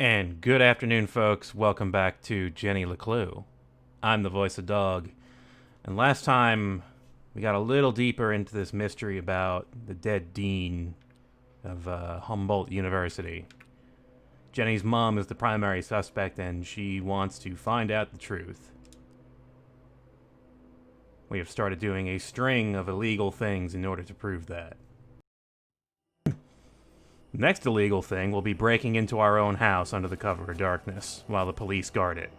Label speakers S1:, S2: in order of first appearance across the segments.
S1: And good afternoon, folks. Welcome back to Jenny LeClue. I'm the voice of Dog. And last time, we got a little deeper into this mystery about the dead dean of Humboldt University. Jenny's mom is the primary suspect, and she wants to find out the truth. We have started doing a string of illegal things in order to prove that. Next illegal thing will be breaking into our own house under the cover of darkness while the police guard it.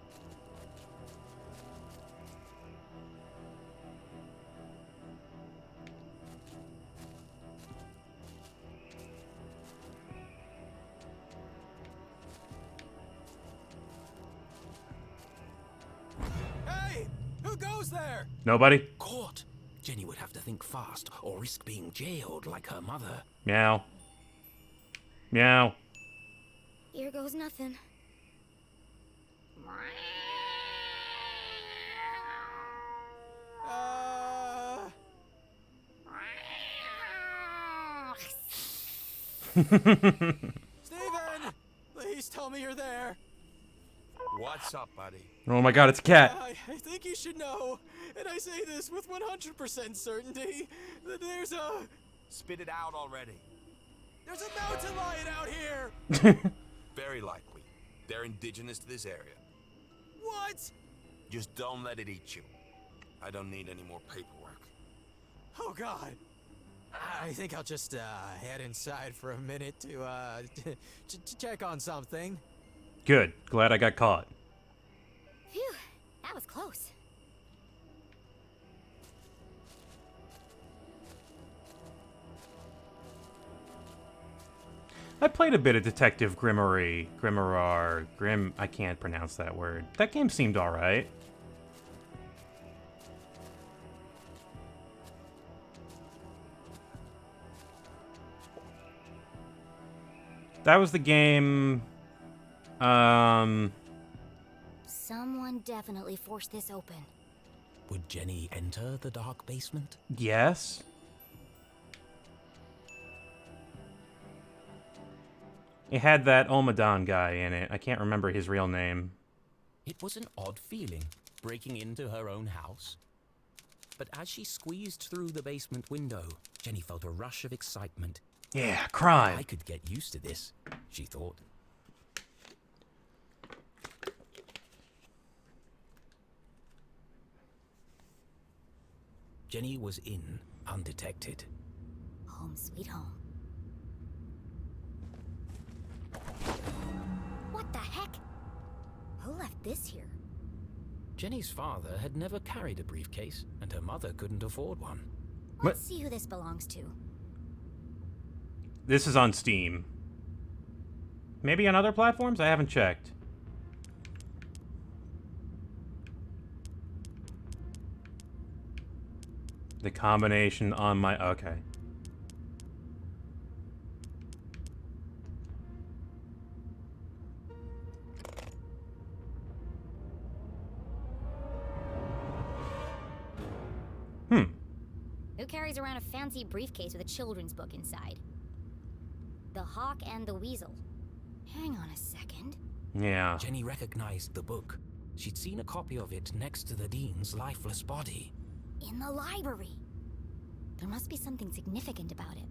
S2: Hey! Who goes there?
S1: Nobody?
S3: Caught! Jenny would have to think fast or risk being jailed like her mother.
S1: Meow. Meow.
S4: Here goes nothing.
S2: Uh... Steven! Please tell me you're there.
S5: What's up, buddy?
S1: Oh my god, it's a cat.
S2: I think you should know, and I say this with 100% certainty, that there's a...
S5: Spit it out already.
S2: There's a mountain lion out here!
S5: Very likely. They're indigenous to this area.
S2: What?
S5: Just don't let it eat you. I don't need any more paperwork.
S2: Oh god. I think I'll just head inside for a minute to check on something.
S1: Good. Glad I got caught.
S4: Phew, that was close.
S1: I played a bit of Detective Grim, I can't pronounce that word. That game seemed alright. That was the game,
S4: Someone definitely forced this open.
S3: Would Jenny enter the dark basement?
S1: yes? It had that Omadon guy in it. I can't remember his real name.
S3: It was an odd feeling, breaking into her own house. But as she squeezed through the basement window, Jenny felt a rush of excitement.
S1: Yeah, crime.
S3: I could get used to this, she thought. Jenny was in, undetected.
S4: Home sweet home. What the heck? Who left this here?
S3: Jenny's father had never carried a briefcase, and her mother couldn't afford one.
S4: Let's see who this belongs to.
S1: This is on Steam. Maybe on other platforms? I haven't checked. The combination on my... okay.
S4: Who carries around a fancy briefcase with a children's book inside? The Hawk and the Weasel. Hang on a second.
S1: Yeah.
S3: Jenny recognized the book. She'd seen a copy of it next to the dean's lifeless body.
S4: In the library. There must be something significant about it.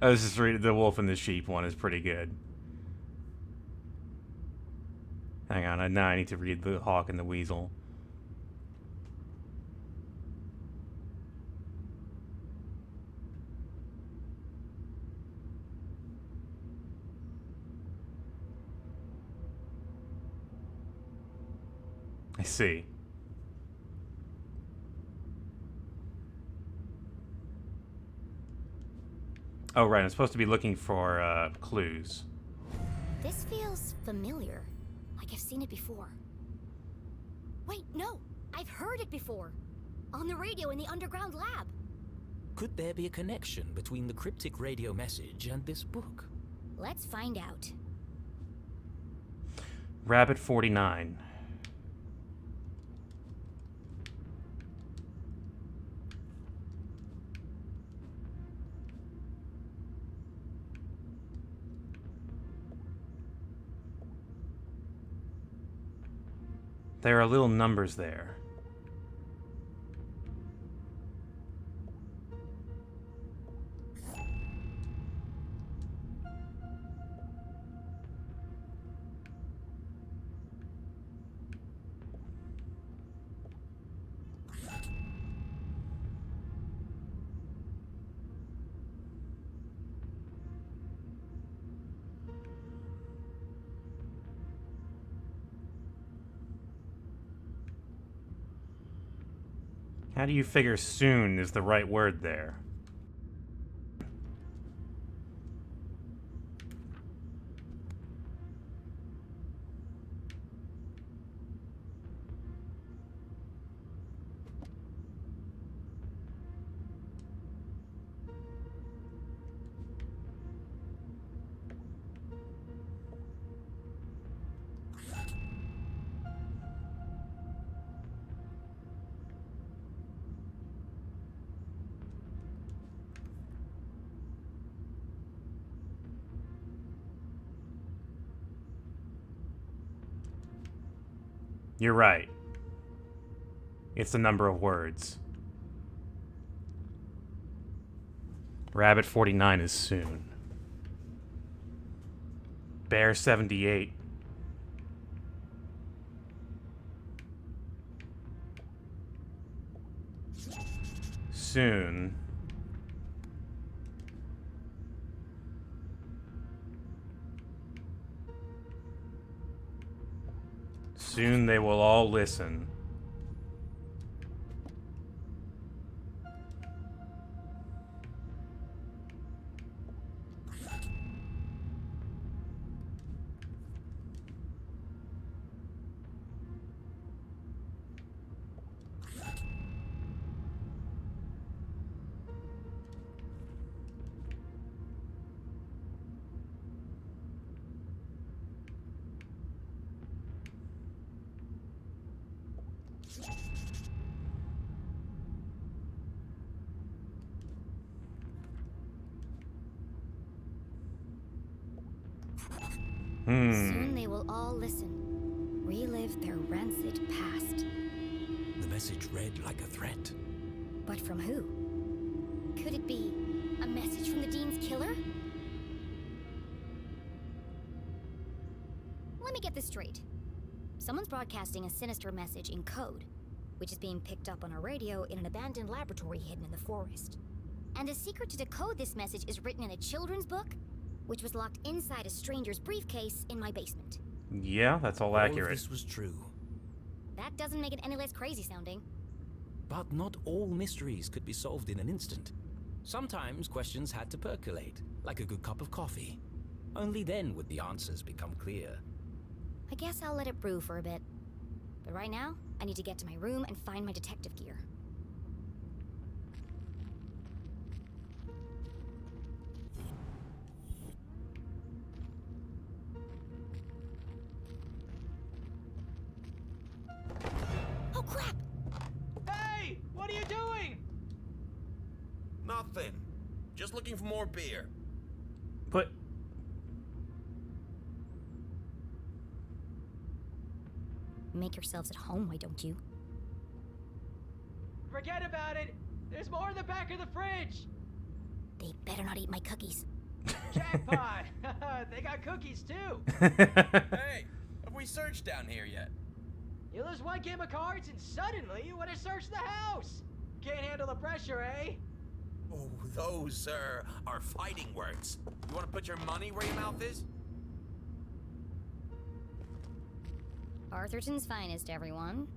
S1: I was just reading the Wolf and the Sheep one is pretty good. Hang on, now I need to read the Hawk and the Weasel. I see. Oh, right. I'm supposed to be looking for clues.
S4: This feels familiar. Like I've seen it before. Wait, no! I've heard it before! On the radio in the underground lab!
S3: Could there be a connection between the cryptic radio message and this book?
S4: Let's find out.
S1: Rabbit 49. There are little numbers there. How do you figure soon is the right word there? You're right. It's the number of words. Rabbit 49 is soon. Bear 78. Soon. Soon they will all listen.
S4: Soon they will all listen. Relive their rancid past.
S3: The message read like a threat.
S4: But from who? Could it be a message from the Dean's killer? Let me get this straight. Someone's broadcasting a sinister message in code, which is being picked up on a radio in an abandoned laboratory hidden in the forest. And the secret to decode this message is written in a children's book, which was locked inside a stranger's briefcase in my basement.
S1: Yeah, that's all
S3: All of
S1: accurate.
S3: this was true.
S4: That doesn't make it any less crazy sounding.
S3: But not all mysteries could be solved in an instant. Sometimes questions had to percolate, like a good cup of coffee. Only then would the answers become clear.
S4: I guess I'll let it brew for a bit. But right now, I need to get to my room and find my detective gear. Oh crap!
S2: Hey! What are you doing?
S5: Nothing. Just looking for more beer.
S1: But
S4: Make yourselves at home, why don't you?
S2: Forget about it. There's more in the back of the fridge.
S4: They better not eat my cookies.
S2: Jackpot! They got cookies too.
S5: Hey, have we searched down here yet?
S2: You lose one game of cards and suddenly you want to search the house. Can't handle the pressure, eh?
S5: Oh, those, are fighting words. You want to put your money where your mouth is?
S4: Arthurton's finest, everyone.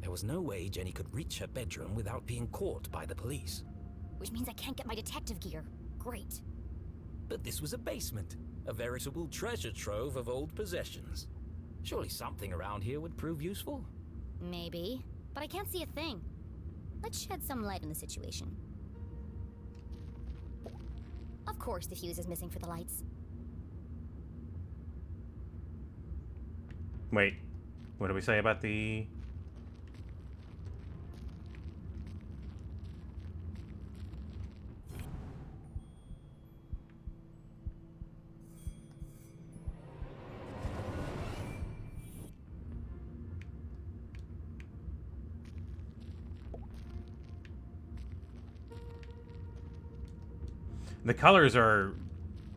S3: There was no way Jenny could reach her bedroom without being caught by the police.
S4: Which means I can't get my detective gear. Great.
S3: But this was a basement, a veritable treasure trove of old possessions. Surely something around here would prove useful.
S4: Maybe, but I can't see a thing. Let's shed some light on the situation. Of course the fuse is missing for the lights.
S1: Wait, what do we say about the... The colors are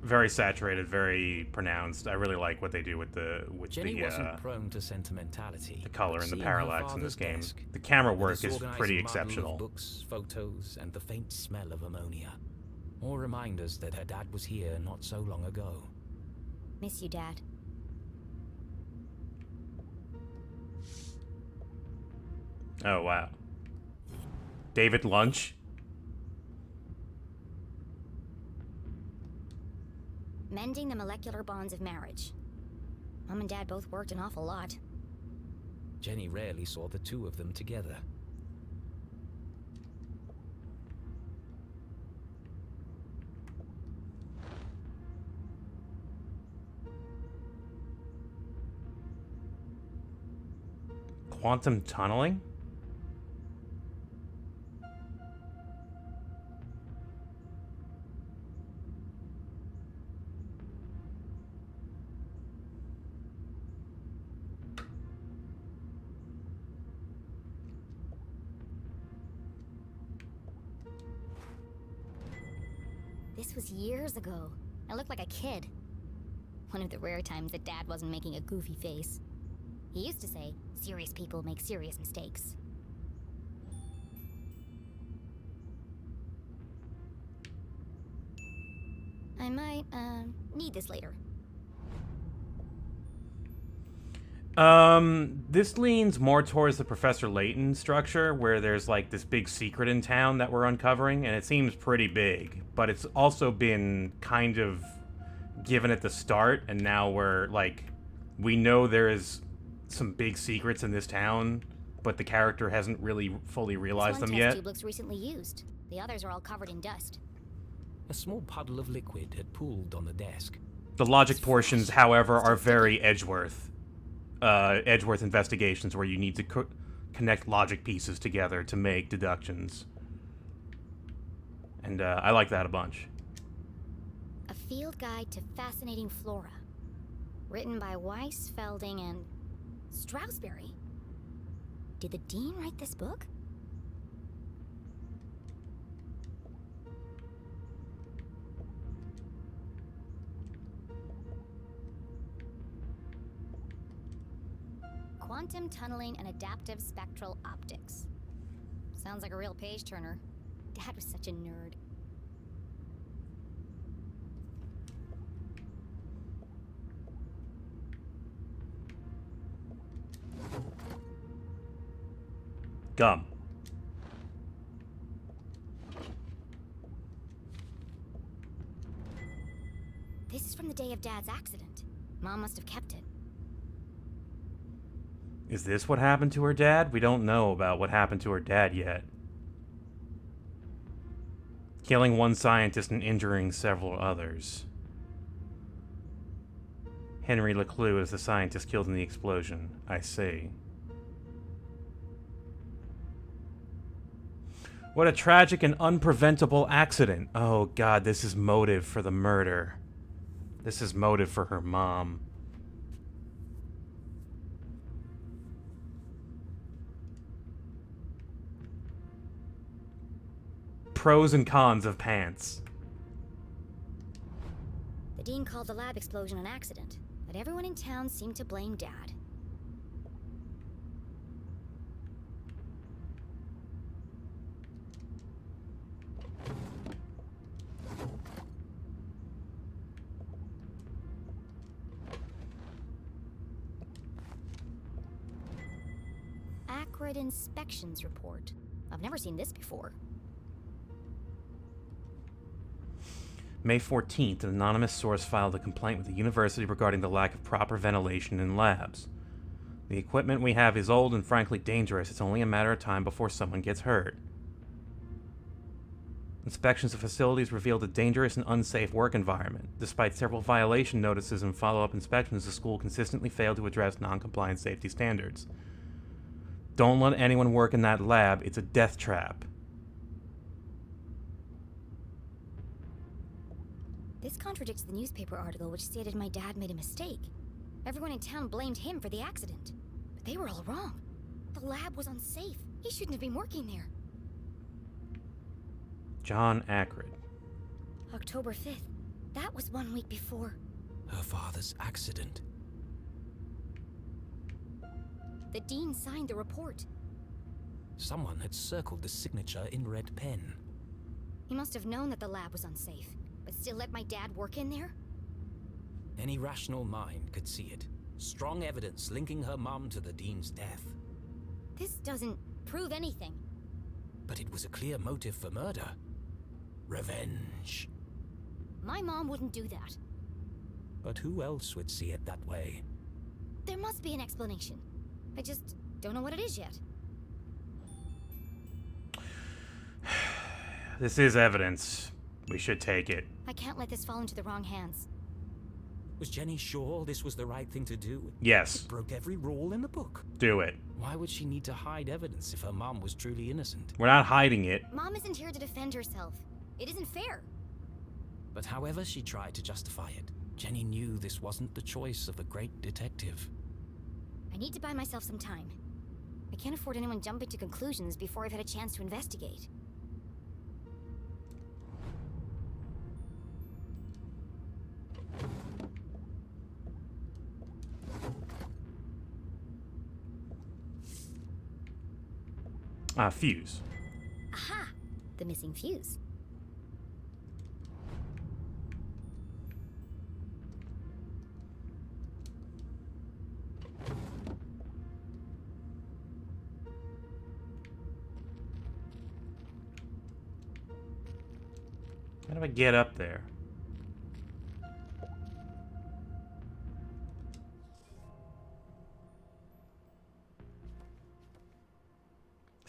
S1: very saturated, very pronounced. I really like what they do with
S3: Jenny wasn't prone to sentimentality.
S1: the color
S3: but
S1: and the
S3: seeing her
S1: parallax in this
S3: father's
S1: game.
S3: desk,
S1: The camera
S3: the
S1: work is
S3: disorganized
S1: pretty
S3: muddle of
S1: exceptional.
S3: Books, photos, and the faint smell of ammonia. All reminders that her dad was here not so long ago.
S4: Miss you, Dad.
S1: Oh, wow. David Lunch?
S4: Mending the molecular bonds of marriage. Mom and Dad both worked an awful lot.
S3: Jenny rarely saw the two of them together.
S1: Quantum tunneling?
S4: This was years ago. I looked like a kid. One of the rare times that Dad wasn't making a goofy face. He used to say, serious people make serious mistakes. I might, need this later.
S1: This leans more towards the Professor Layton structure, where there's like this big secret in town that we're uncovering, and it seems pretty big, but it's also been kind of given at the start, and now we're like, we know there is some big secrets in this town, but the character hasn't really fully realized
S4: This one
S1: them
S4: test
S1: yet.
S4: tube looks recently used. The others are all covered in dust.
S3: A small puddle of liquid had pooled on the desk.
S1: The logic portions, however, are very Edgeworth. Edgeworth investigations, where you need to connect logic pieces together to make deductions. And I like that a bunch.
S4: A field guide to fascinating flora. Written by Weiss, Felding, and Strasberry. Did the Dean write this book? Quantum tunneling and adaptive spectral optics. Sounds like a real page turner. Dad was such a nerd.
S1: Gum.
S4: This is from the day of Dad's accident. Mom must have kept it.
S1: Is this what happened to her dad? We don't know about what happened to her dad yet. Killing one scientist and injuring several others. Henry LeClue is the scientist killed in the explosion. I see. What a tragic and unpreventable accident. Oh god, this is motive for the murder. This is motive for her mom. Pros and cons of pants.
S4: The Dean called the lab explosion an accident, but everyone in town seemed to blame Dad. Secret inspections report. I've never seen this before.
S1: May 14th, an anonymous source filed a complaint with the university regarding the lack of proper ventilation in labs. The equipment we have is old and frankly dangerous. It's only a matter of time before someone gets hurt. Inspections of facilities revealed a dangerous and unsafe work environment. Despite several violation notices and follow-up inspections, the school consistently failed to address non-compliant safety standards. Don't let anyone work in that lab. It's a death trap.
S4: This contradicts the newspaper article which stated my dad made a mistake. Everyone in town blamed him for the accident. But they were all wrong. The lab was unsafe. He shouldn't have been working there.
S1: John Ackred.
S4: October 5th. That was 1 week before.
S3: Her father's accident.
S4: The dean signed the report.
S3: Someone had circled the signature in red pen.
S4: He must have known that the lab was unsafe, but still let my dad work in there?
S3: Any rational mind could see it. Strong evidence linking her mum to the dean's death.
S4: This doesn't prove anything.
S3: But it was a clear motive for murder. Revenge.
S4: My mom wouldn't do that.
S3: But who else would see it that way?
S4: There must be an explanation. I just don't know what it is yet.
S1: This is evidence. We should take it.
S4: I can't let this fall into the wrong hands.
S3: Was Jenny sure this was the right thing to do?
S1: Yes.
S3: It broke every rule in the book.
S1: Do it.
S3: Why would she need to hide evidence if her mom was truly innocent?
S1: We're not hiding it.
S4: Mom isn't here to defend herself. It isn't fair.
S3: But however she tried to justify it, Jenny knew this wasn't the choice of a great detective.
S4: I need to buy myself some time. I can't afford anyone jumping to conclusions before I've had a chance to investigate.
S1: Fuse.
S4: Aha! The missing fuse.
S1: How do I get up there?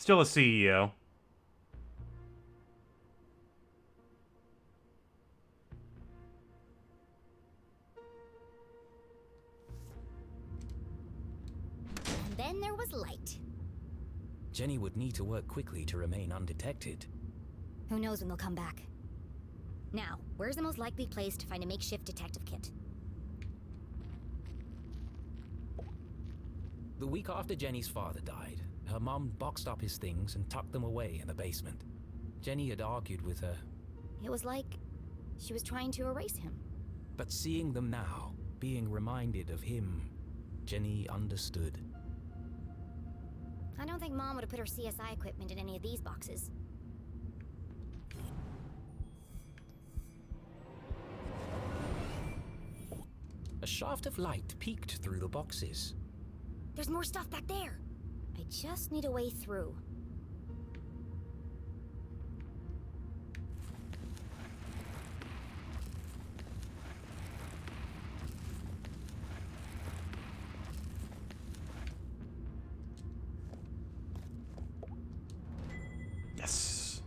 S1: Still a CEO.
S4: And then there was light.
S3: Jenny would need to work quickly to remain undetected.
S4: Who knows when they'll come back. Now, where's the most likely place to find a makeshift detective kit?
S3: The week after Jenny's father died, her mom boxed up his things and tucked them away in the basement. Jenny had argued with her,
S4: It was like she was trying to erase him.
S3: but seeing them now, being reminded of him, Jenny understood.
S4: I don't think Mom would have put her CSI equipment in any of these boxes.
S3: A shaft of light peeked through the boxes.
S4: There's more stuff back there. I just need a way through.
S1: Yes.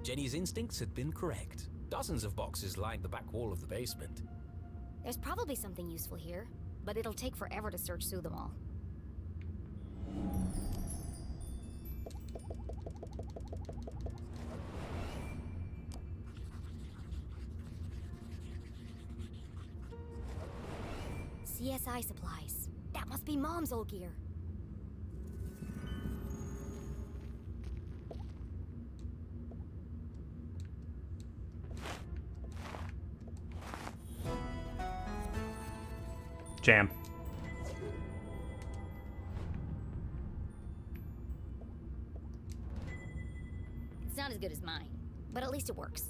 S3: Jenny's instincts had been correct. Dozens of boxes lined the back wall of the basement.
S4: There's probably something useful here, but it'll take forever to search through them all. CSI supplies. That must be Mom's old gear.
S1: Jam.
S4: It's not as good as mine, but at least it works.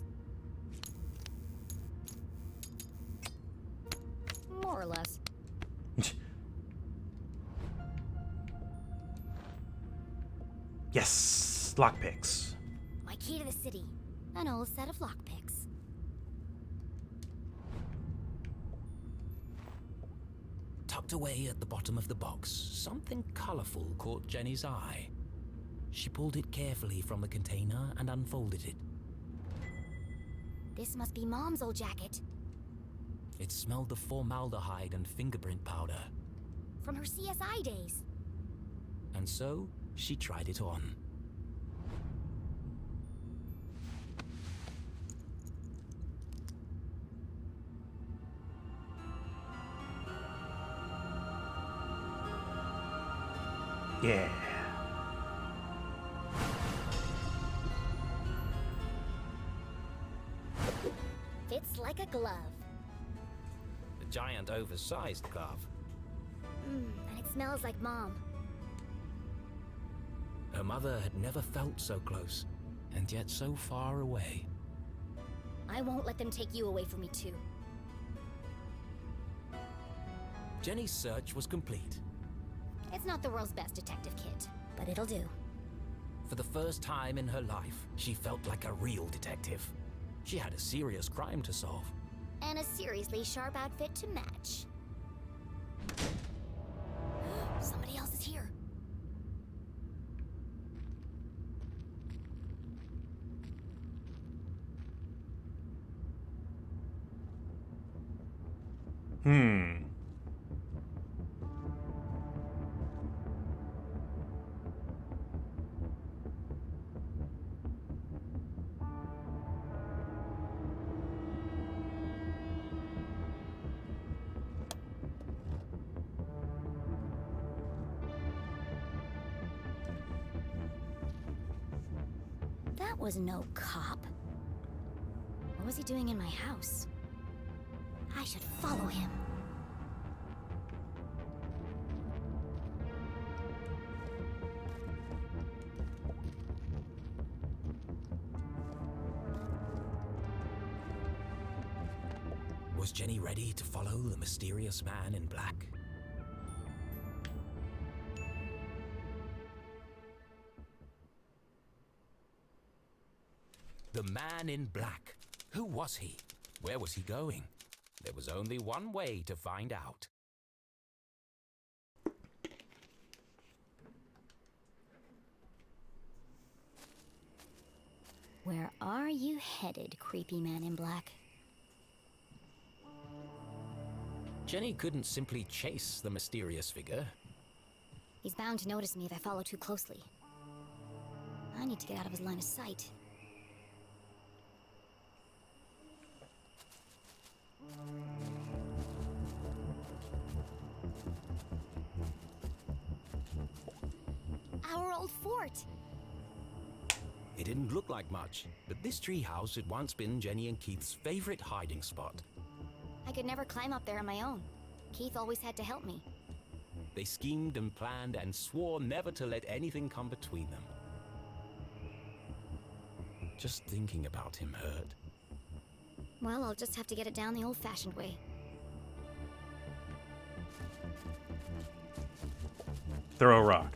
S4: More or less.
S1: Yes! Lockpicks.
S4: My key to the city. An old set of lockpicks.
S3: Tucked away at the bottom of the box, something colorful caught Jenny's eye. She pulled it carefully from the container and unfolded it.
S4: This must be Mom's old jacket.
S3: It smelled of formaldehyde and fingerprint powder.
S4: From her CSI days.
S3: And so, she tried it on.
S1: Yeah.
S4: Fits like a glove.
S3: A giant oversized glove.
S4: And it smells like Mom.
S3: Her mother had never felt so close, and yet so far away.
S4: I won't let them take you away from me too.
S3: Jenny's search was complete.
S4: It's not the world's best detective kit, but it'll do.
S3: For the first time in her life, she felt like a real detective. She had a serious crime to solve.
S4: And a seriously sharp outfit to match. Somebody else is here. That was no cop. What was he doing in my house? I should follow him.
S3: Was Jenny ready to follow the mysterious man in black? The man in black. Who was he? Where was he going? There was only one way to find out.
S4: Where are you headed, creepy man in black?
S3: Jenny couldn't simply chase the mysterious figure.
S4: He's bound to notice me if I follow too closely. I need to get out of his line of sight. Our old fort!
S3: It didn't look like much, but this treehouse had once been Jenny and Keith's favorite hiding spot.
S4: I could never climb up there on my own. Keith always had to help me.
S3: They schemed and planned and swore never to let anything come between them. Just thinking about him hurt.
S4: Well, I'll just have to get it down the old-fashioned way.
S1: Throw a rock.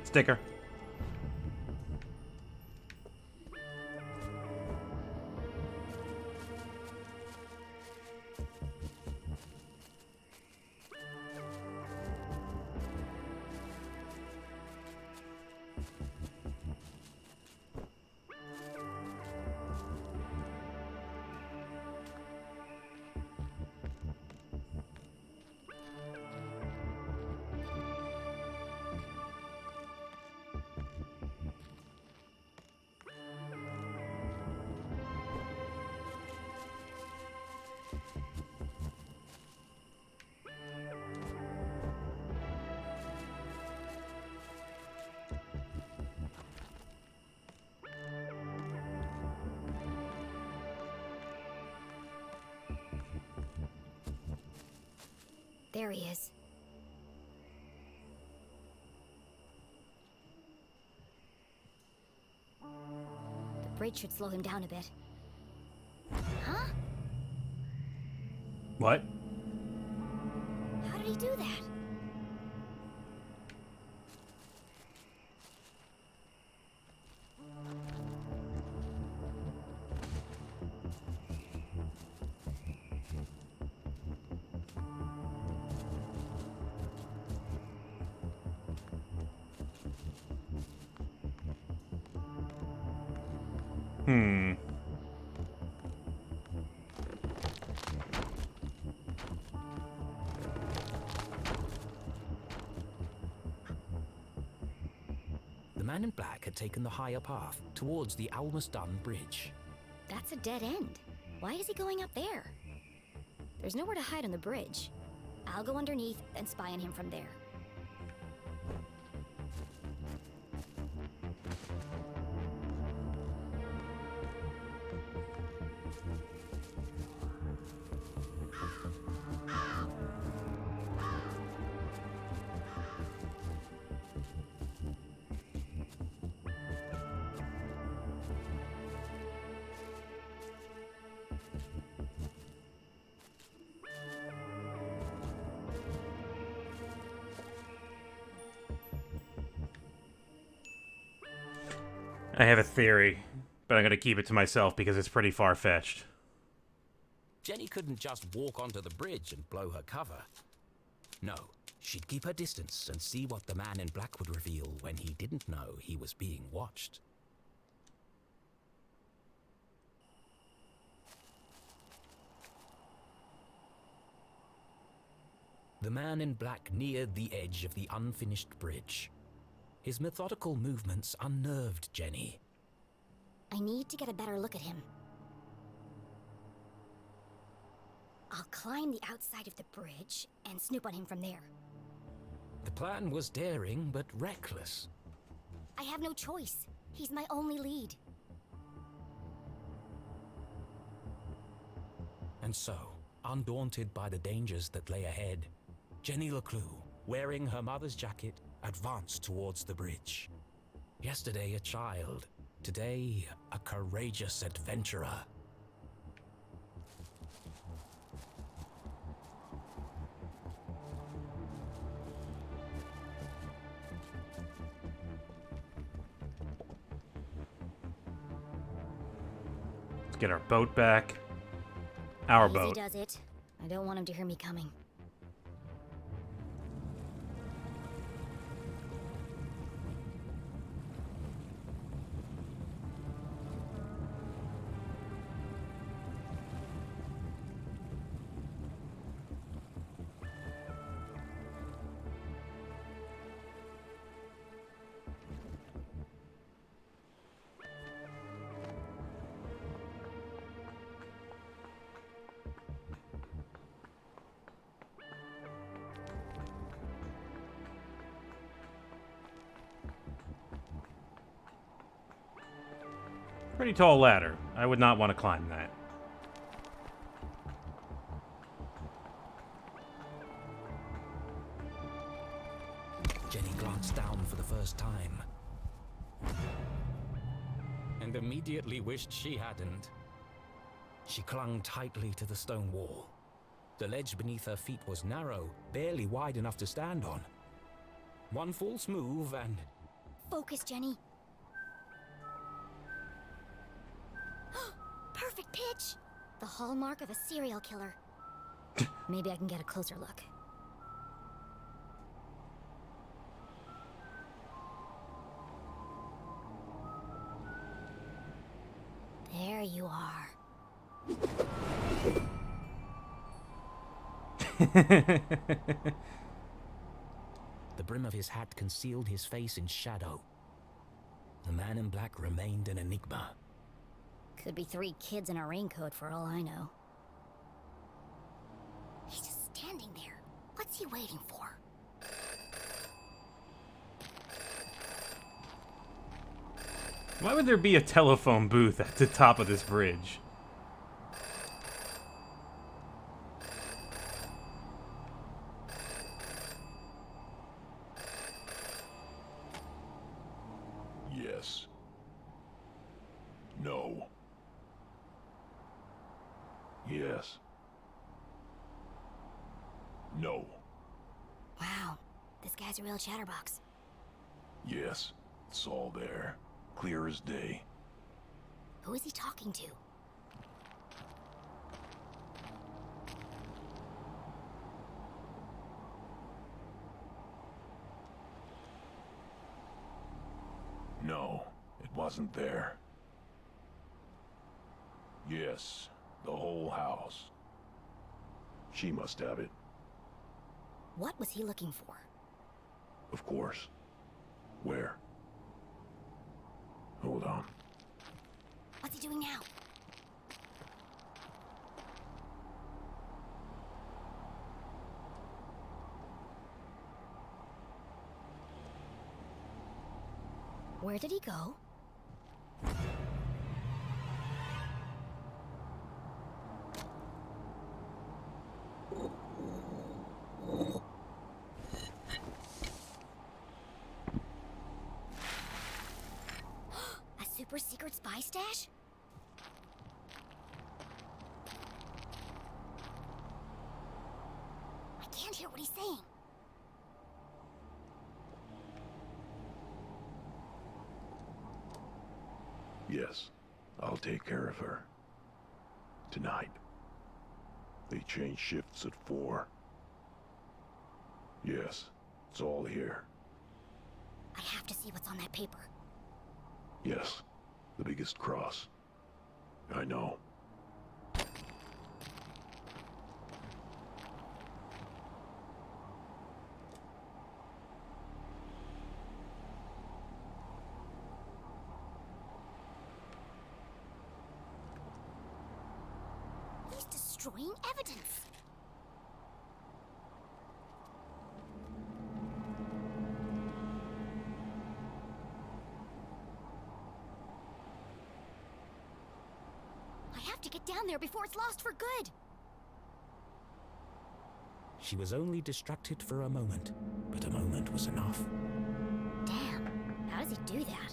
S1: Sticker.
S4: There he is. The bridge should slow him down a bit. Huh?
S1: What?
S4: How did he do that?
S1: Hmm.
S3: The man in black had taken the higher path towards the almost done bridge.
S4: That's a dead end. Why is he going up there? There's nowhere to hide on the bridge. I'll go underneath and spy on him from there.
S1: I have a theory, but I'm going to keep it to myself because it's pretty far-fetched.
S3: Jenny couldn't just walk onto the bridge and blow her cover. No, she'd keep her distance and see what the man in black would reveal when he didn't know he was being watched. The man in black neared the edge of the unfinished bridge. His methodical movements unnerved Jenny.
S4: I need to get a better look at him. I'll climb the outside of the bridge and snoop on him from there.
S3: The plan was daring but reckless.
S4: I have no choice. He's my only lead.
S3: And so, undaunted by the dangers that lay ahead, Jenny LeClue, wearing her mother's jacket, advanced towards the bridge. Yesterday a child, today a courageous adventurer.
S1: Let's get our boat back. Our
S4: Easy
S1: boat.
S4: does it. I don't want him to hear me coming.
S1: Pretty tall ladder. I would not want to climb that.
S3: Jenny glanced down for the first time. And immediately wished she hadn't. She clung tightly to the stone wall. The ledge beneath her feet was narrow, barely wide enough to stand on. One false move and...
S4: Focus, Jenny. Perfect pitch! The hallmark of a serial killer. Maybe I can get a closer look. There you are.
S3: The brim of his hat concealed his face in shadow. The man in black remained an enigma.
S4: Could be 3 kids in a raincoat for all I know. He's just standing there. What's he waiting for?
S1: Why would there be a telephone booth at the top of this bridge?
S6: Yes. No. Yes. No.
S4: Wow, this guy's a real chatterbox.
S6: Yes. It's all there. Clear as day.
S4: Who is he talking to?
S6: No, it wasn't there. Yes, the whole house. She must have it,
S4: What was he looking for?
S6: of course. Where? Hold on.
S4: What's he doing now? Where did he go? A super secret spy stash? I can't hear what he's saying.
S6: Yes, I'll take care of her. Tonight. They change shifts at 4. Yes, it's all here.
S4: I have to see what's on that paper.
S6: Yes, the biggest cross. I know.
S4: He's destroying evidence. I have to get down there before it's lost for good.
S3: She was only distracted for a moment, but a moment was enough.
S4: Damn, how does he do that?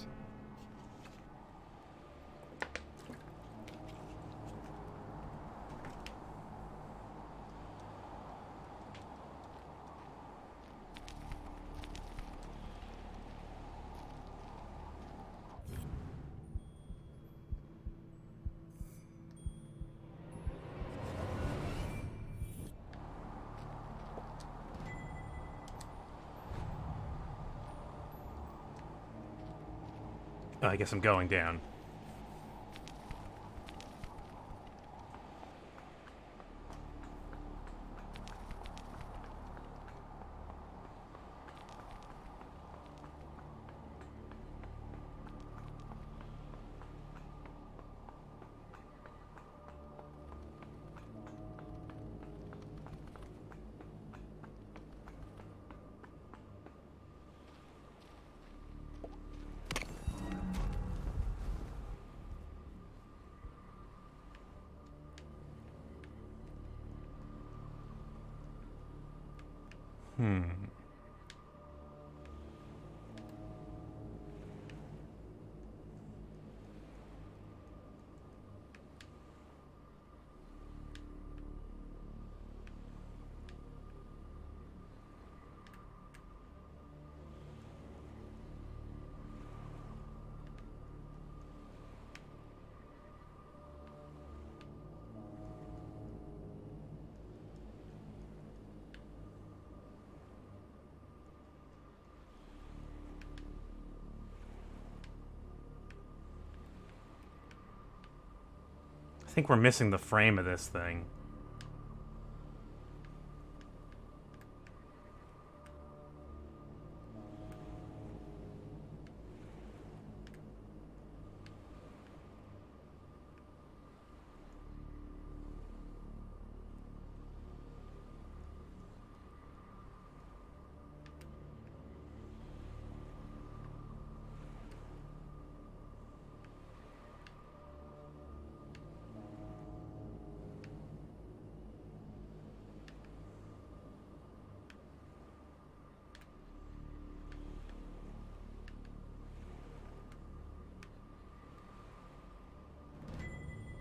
S1: I guess I'm going down. I think we're missing the frame of this thing.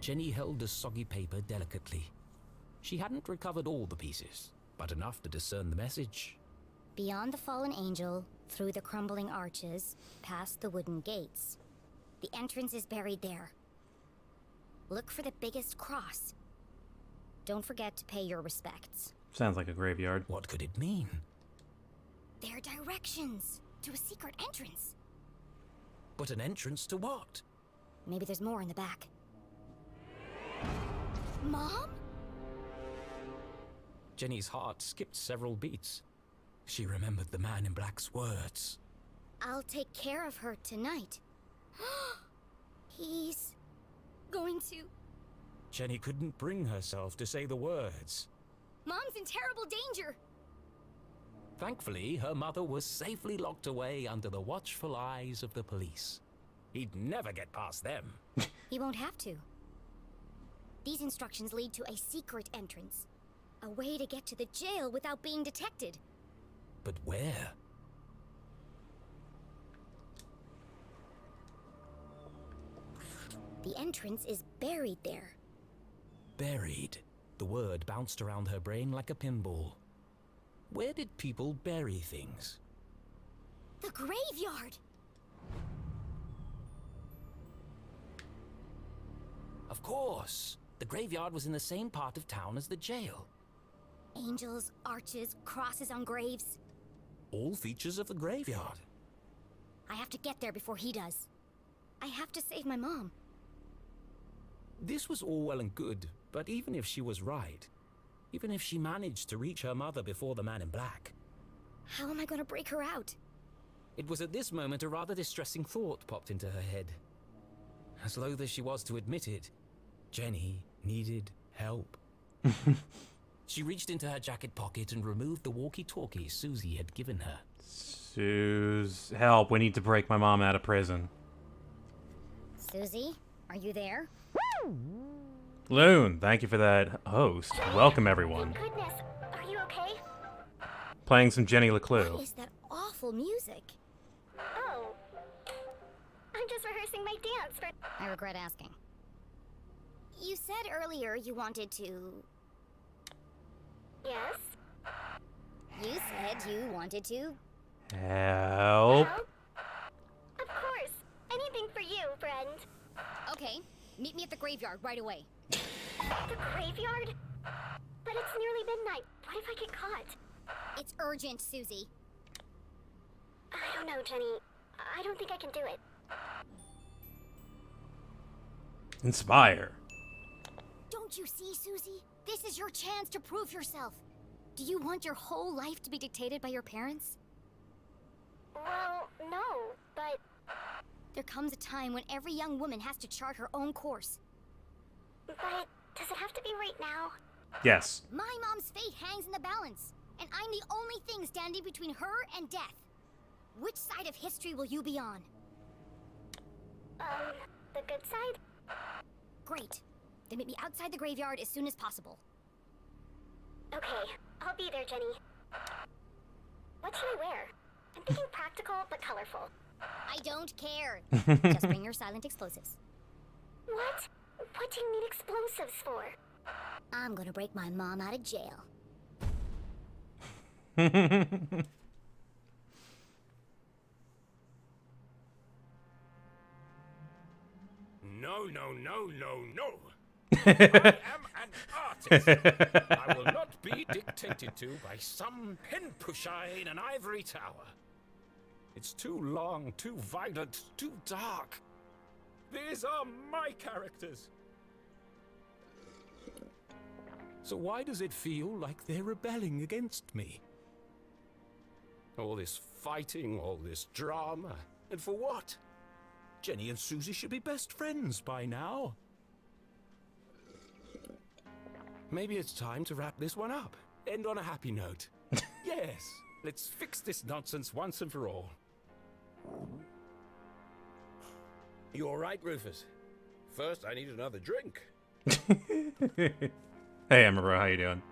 S3: Jenny held the soggy paper delicately. She hadn't recovered all the pieces, but enough to discern the message.
S4: Beyond the fallen angel, through the crumbling arches, past the wooden gates. The entrance is buried there. Look for the biggest cross. Don't forget to pay your respects.
S1: Sounds like a graveyard.
S3: What could it mean?
S4: They're directions to a secret entrance.
S3: But an entrance to what?
S4: Maybe there's more in the back. Mom?
S3: Jenny's heart skipped several beats. She remembered the man in black's words.
S4: I'll take care of her tonight. He's going to...
S3: Jenny couldn't bring herself to say the words.
S4: Mom's in terrible danger!
S3: Thankfully, her mother was safely locked away under the watchful eyes of the police. He'd never get past them.
S4: He won't have to. These instructions lead to a secret entrance. A way to get to the jail without being detected.
S3: But where?
S4: The entrance is buried there.
S3: Buried. The word bounced around her brain like a pinball. Where did people bury things?
S4: The graveyard!
S3: Of course! The graveyard was in the same part of town as the jail.
S4: Angels, arches, crosses on graves.
S3: All features of the graveyard.
S4: I have to get there before he does. I have to save my mom.
S3: This was all well and good, but even if she was right, even if she managed to reach her mother before the man in black,
S4: How am I gonna break her out?
S3: it was at this moment a rather distressing thought popped into her head. As loath as she was to admit it, Jenny needed help. She reached into her jacket pocket and removed the walkie-talkie Susie had given her.
S1: Suze, help. We need to break my mom out of prison.
S4: Susie, are you there?
S1: Loon, thank you for that host. Welcome, everyone.
S4: Goodness, are you okay?
S1: Playing some Jenny
S4: What
S1: LeClue.
S4: is that awful music?
S7: Oh. I'm just rehearsing my dance for...
S4: I regret asking. You said earlier you wanted to...
S7: Yes?
S4: You said you wanted to...
S1: Help.
S7: Of course. Anything for you, friend.
S4: Okay, meet me at the graveyard right away.
S7: The graveyard? But it's nearly midnight. What if I get caught?
S4: It's urgent, Susie.
S7: I don't know, Jenny. I don't think I can do it.
S1: Inspire.
S4: Don't you see, Susie? This is your chance to prove yourself. Do you want your whole life to be dictated by your parents?
S7: Well, no, but...
S4: There comes a time when every young woman has to chart her own course.
S7: But does it have to be right now?
S1: Yes.
S4: My mom's fate hangs in the balance, and I'm the only thing standing between her and death. Which side of history will you be on?
S7: The good side?
S4: Great. Then meet me outside the graveyard as soon as possible.
S7: Okay, I'll be there, Jenny. What should I wear? I'm thinking practical but colorful.
S4: I don't care. Just bring your silent explosives.
S7: What? What do you need explosives for?
S4: I'm gonna break my mom out of jail.
S3: No, no, no, no, no. I am an artist. I will not be dictated to by some pen pusher in an ivory tower. It's too long, too violent, too dark. These are my characters. So why does it feel like they're rebelling against me? All this fighting, all this drama, and for what? Jenny and Susie should be best friends by now. Maybe it's time to wrap this one up. End on a happy note. Yes, let's fix this nonsense once and for all. You all right, Rufus? First, I need another drink.
S1: Hey, Amaro, how you doing?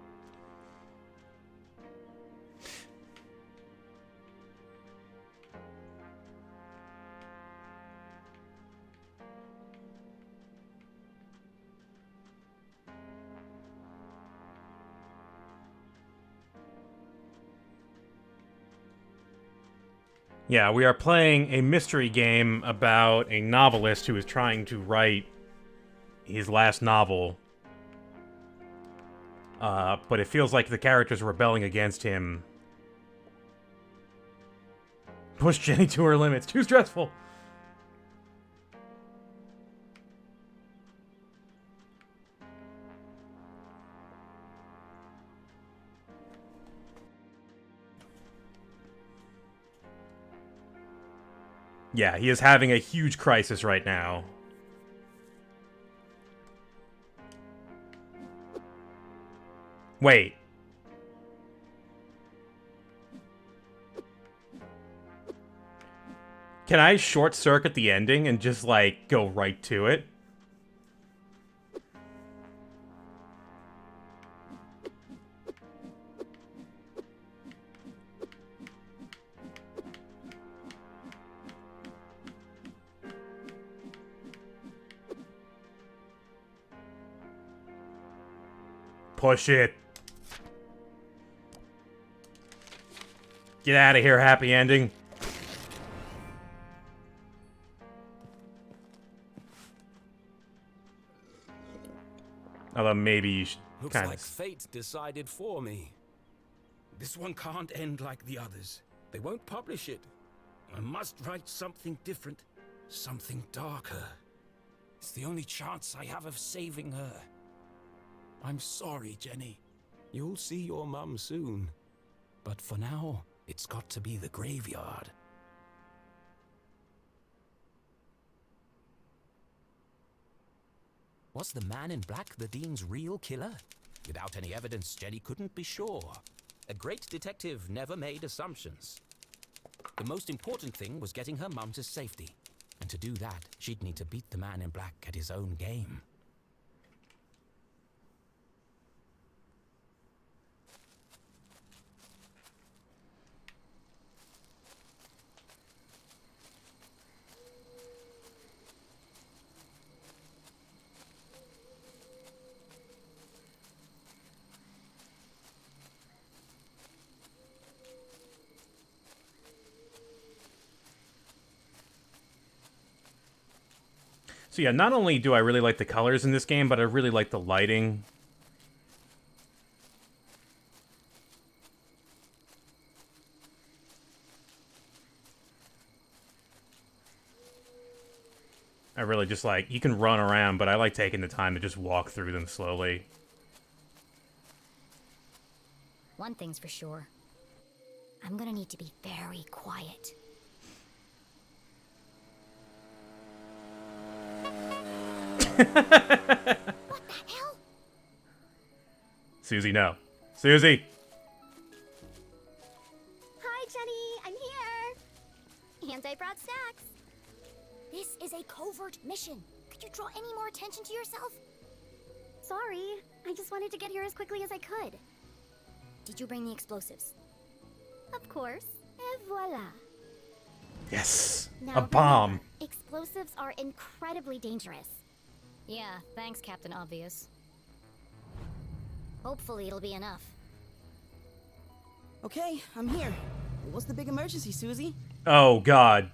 S1: Yeah, we are playing a mystery game about a novelist who is trying to write his last novel. But it feels like the characters are rebelling against him. Push Jenny to her limits. Too stressful. Yeah, he is having a huge crisis right now. Wait. Can I short circuit the ending and just, like, go right to it? Push it. Get out of here, happy ending. Although maybe you should
S3: Looks
S1: kind
S3: like
S1: of...
S3: fate decided for me. This one can't end like the others. They won't publish it. I must write something different, something darker. It's the only chance I have of saving her. I'm sorry, Jenny. You'll see your mum soon. But for now, it's got to be the graveyard. Was the man in black the Dean's real killer? Without any evidence, Jenny couldn't be sure. A great detective never made assumptions. The most important thing was getting her mum to safety. And to do that, she'd need to beat the man in black at his own game.
S1: So yeah, not only do I really like the colors in this game, but I really like the lighting. I really just like, you can run around, but I like taking the time to just walk through them slowly.
S4: One thing's for sure. I'm gonna need to be very quiet. What the hell?
S1: Susie, no. Susie!
S7: Hi, Jenny. I'm here. And I brought snacks.
S4: This is a covert mission. Could you draw any more attention to yourself?
S7: Sorry. I just wanted to get here as quickly as I could.
S4: Did you bring the explosives?
S7: Of course. Et voila.
S1: Yes!
S7: Now
S1: A bomb!
S7: remember, explosives are incredibly dangerous.
S4: Yeah, thanks, Captain Obvious. Hopefully it'll be enough.
S8: Okay, I'm here. What's the big emergency, Susie?
S1: Oh, God.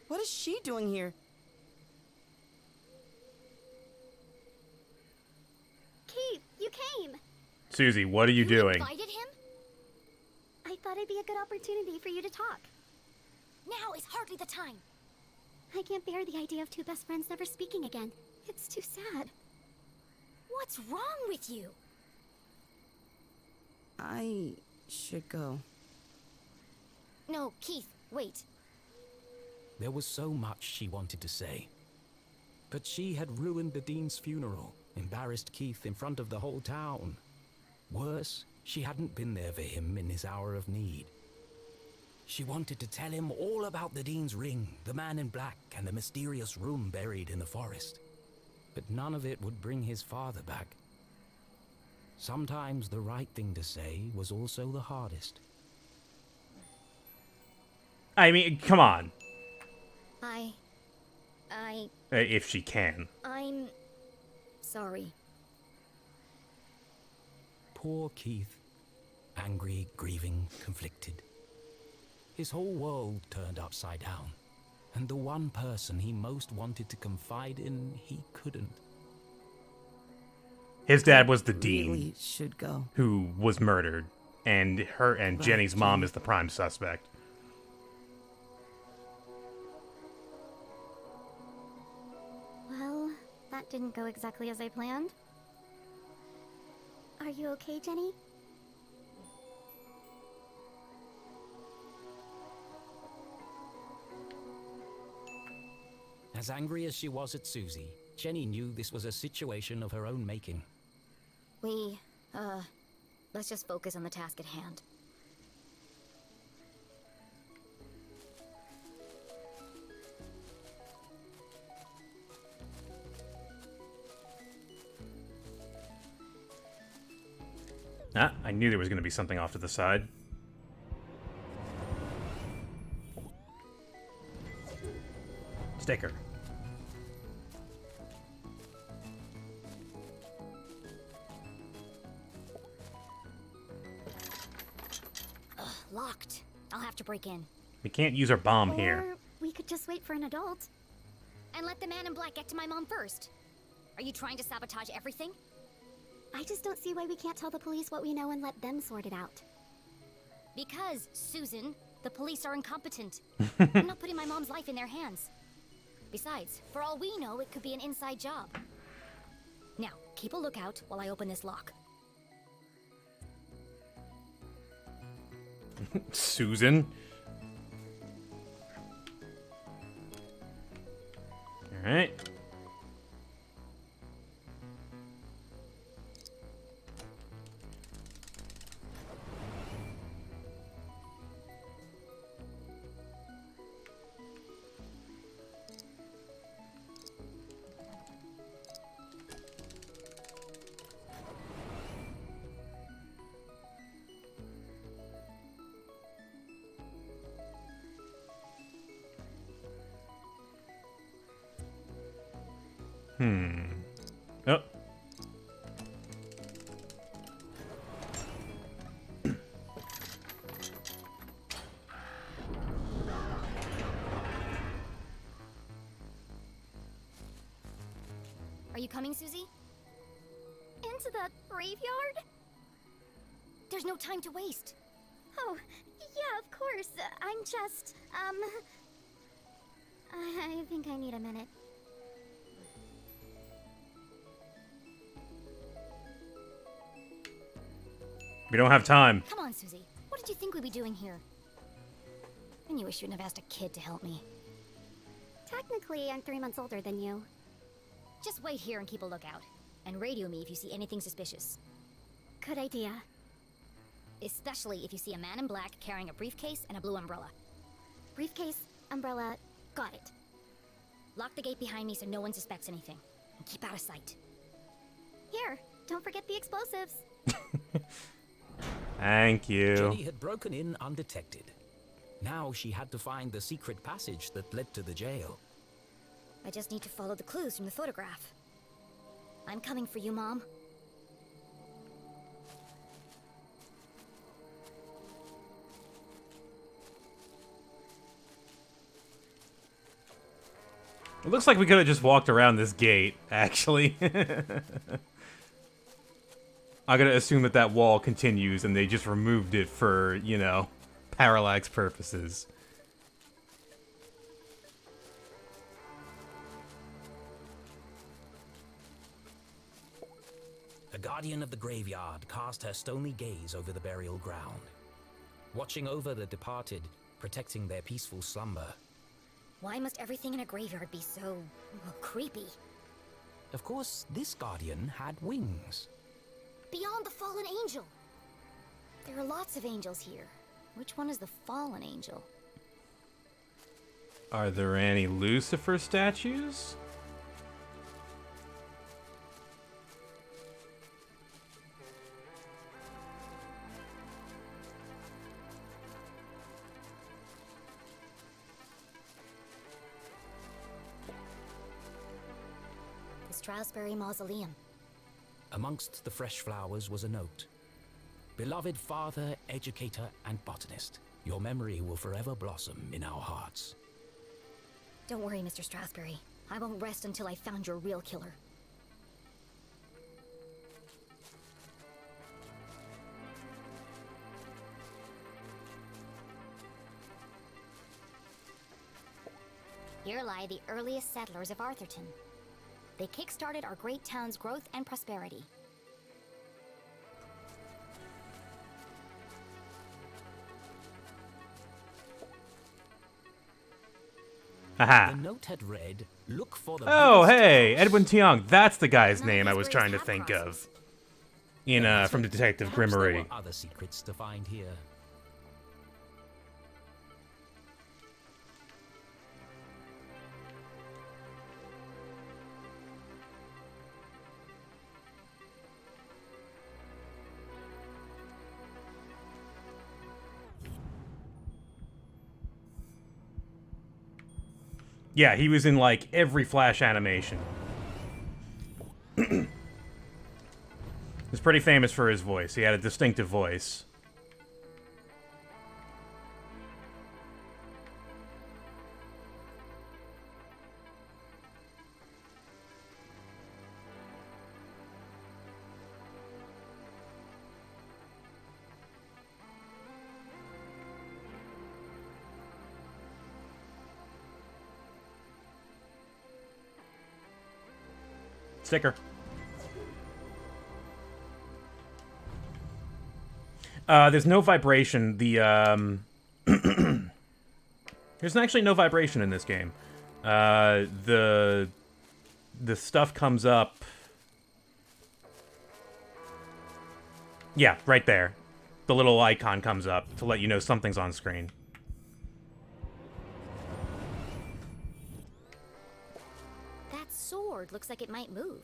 S8: What is she doing here?
S7: Keith, you came.
S1: Susie, what are you doing?
S4: Invited him?
S7: I thought it'd be a good opportunity for you to talk.
S4: Now is hardly the time.
S7: I can't bear the idea of two best friends never speaking again. It's too sad.
S4: What's wrong with you?
S8: I should go.
S4: No, Keith, wait.
S3: There was so much she wanted to say. But she had ruined the Dean's funeral, embarrassed Keith in front of the whole town. Worse, she hadn't been there for him in his hour of need. She wanted to tell him all about the Dean's ring, the man in black, and the mysterious room buried in the forest. But none of it would bring his father back. Sometimes the right thing to say was also the hardest.
S1: I mean, come on. If she can.
S4: I'm sorry.
S3: Poor Keith. Angry, grieving, conflicted. His whole world turned upside down. And the one person he most wanted to confide in, he couldn't.
S1: His dad was the dean
S8: Really should go.
S1: who was murdered, and her and
S8: Right,
S1: Jenny's mom
S8: Jenny.
S1: is the prime suspect.
S7: Well, that didn't go exactly as I planned. Are you okay, Jenny?
S3: As angry as she was at Susie, Jenny knew this was a situation of her own making.
S4: Let's just focus on the task at hand.
S1: Ah, I knew there was going to be something off to the side. Sticker.
S4: Locked. I'll have to break in.
S1: We can't use our bomb here.
S7: Or we could just wait for an adult.
S4: And let the man in black get to my mom first. Are you trying to sabotage everything?
S7: I just don't see why we can't tell the police what we know and let them sort it out.
S4: Because, Susan, the police are incompetent. I'm not putting my mom's life in their hands. Besides, for all we know, it could be an inside job. Now, keep a lookout while I open this lock.
S1: Susan. All right. Oh.
S4: Are you coming, Susie?
S7: Into the graveyard?
S4: There's no time to waste.
S7: Oh, yeah, of course. I'm just, I think I need a minute.
S1: We don't have time.
S4: Come on, Susie. What did you think we'd be doing here? I knew I shouldn't have asked a kid to help me.
S7: Technically, I'm 3 months older than you.
S4: Just wait here and keep a lookout. And radio me if you see anything suspicious.
S7: Good idea.
S4: Especially if you see a man in black carrying a briefcase and a blue umbrella.
S7: Briefcase, umbrella, got it.
S4: Lock the gate behind me so no one suspects anything. And keep out of sight.
S7: Here, don't forget the explosives.
S1: Thank you.
S3: Jenny had broken in undetected. Now she had to find the secret passage that led to the jail.
S4: I just need to follow the clues from the photograph. I'm coming for you, Mom.
S1: It looks like we could have just walked around this gate, actually. I'm gonna assume that that wall continues and they just removed it for, you know, parallax purposes.
S3: A guardian of the graveyard cast her stony gaze over the burial ground, watching over the departed, protecting their peaceful slumber.
S4: Why must everything in a graveyard be so creepy?
S3: Of course, this guardian had wings.
S4: Beyond the fallen angel. There are lots of angels here. Which one is the fallen angel?
S1: Are there any Lucifer statues?
S4: The Strasberry Mausoleum.
S3: Amongst the fresh flowers was a note. Beloved father, educator, and botanist, Your memory will forever blossom in our hearts.
S4: Don't worry, Mr. Strasberry. I won't rest until I found your real killer. Here lie the earliest settlers of Arthurton. They kick-started our great town's growth and prosperity.
S1: Aha.
S3: The note had read, "Look for the
S1: Oh,
S3: biggest
S1: hey,
S3: house."
S1: Edwin Tiong. That's the guy's
S4: None of
S1: name I
S4: these
S1: was
S4: graves
S1: trying to
S4: have
S1: think
S4: crosses.
S1: of. In, from Detective
S3: Perhaps there
S1: Grimmery.
S3: were other secrets to find here.
S1: Yeah, he was in, like, every Flash animation. He's pretty famous for his voice. He had a distinctive voice. Sticker. There's no vibration. The, There's actually no vibration in this game. The stuff comes up... Yeah, right there. The little icon comes up to let you know something's on screen.
S4: That sword looks like it might move.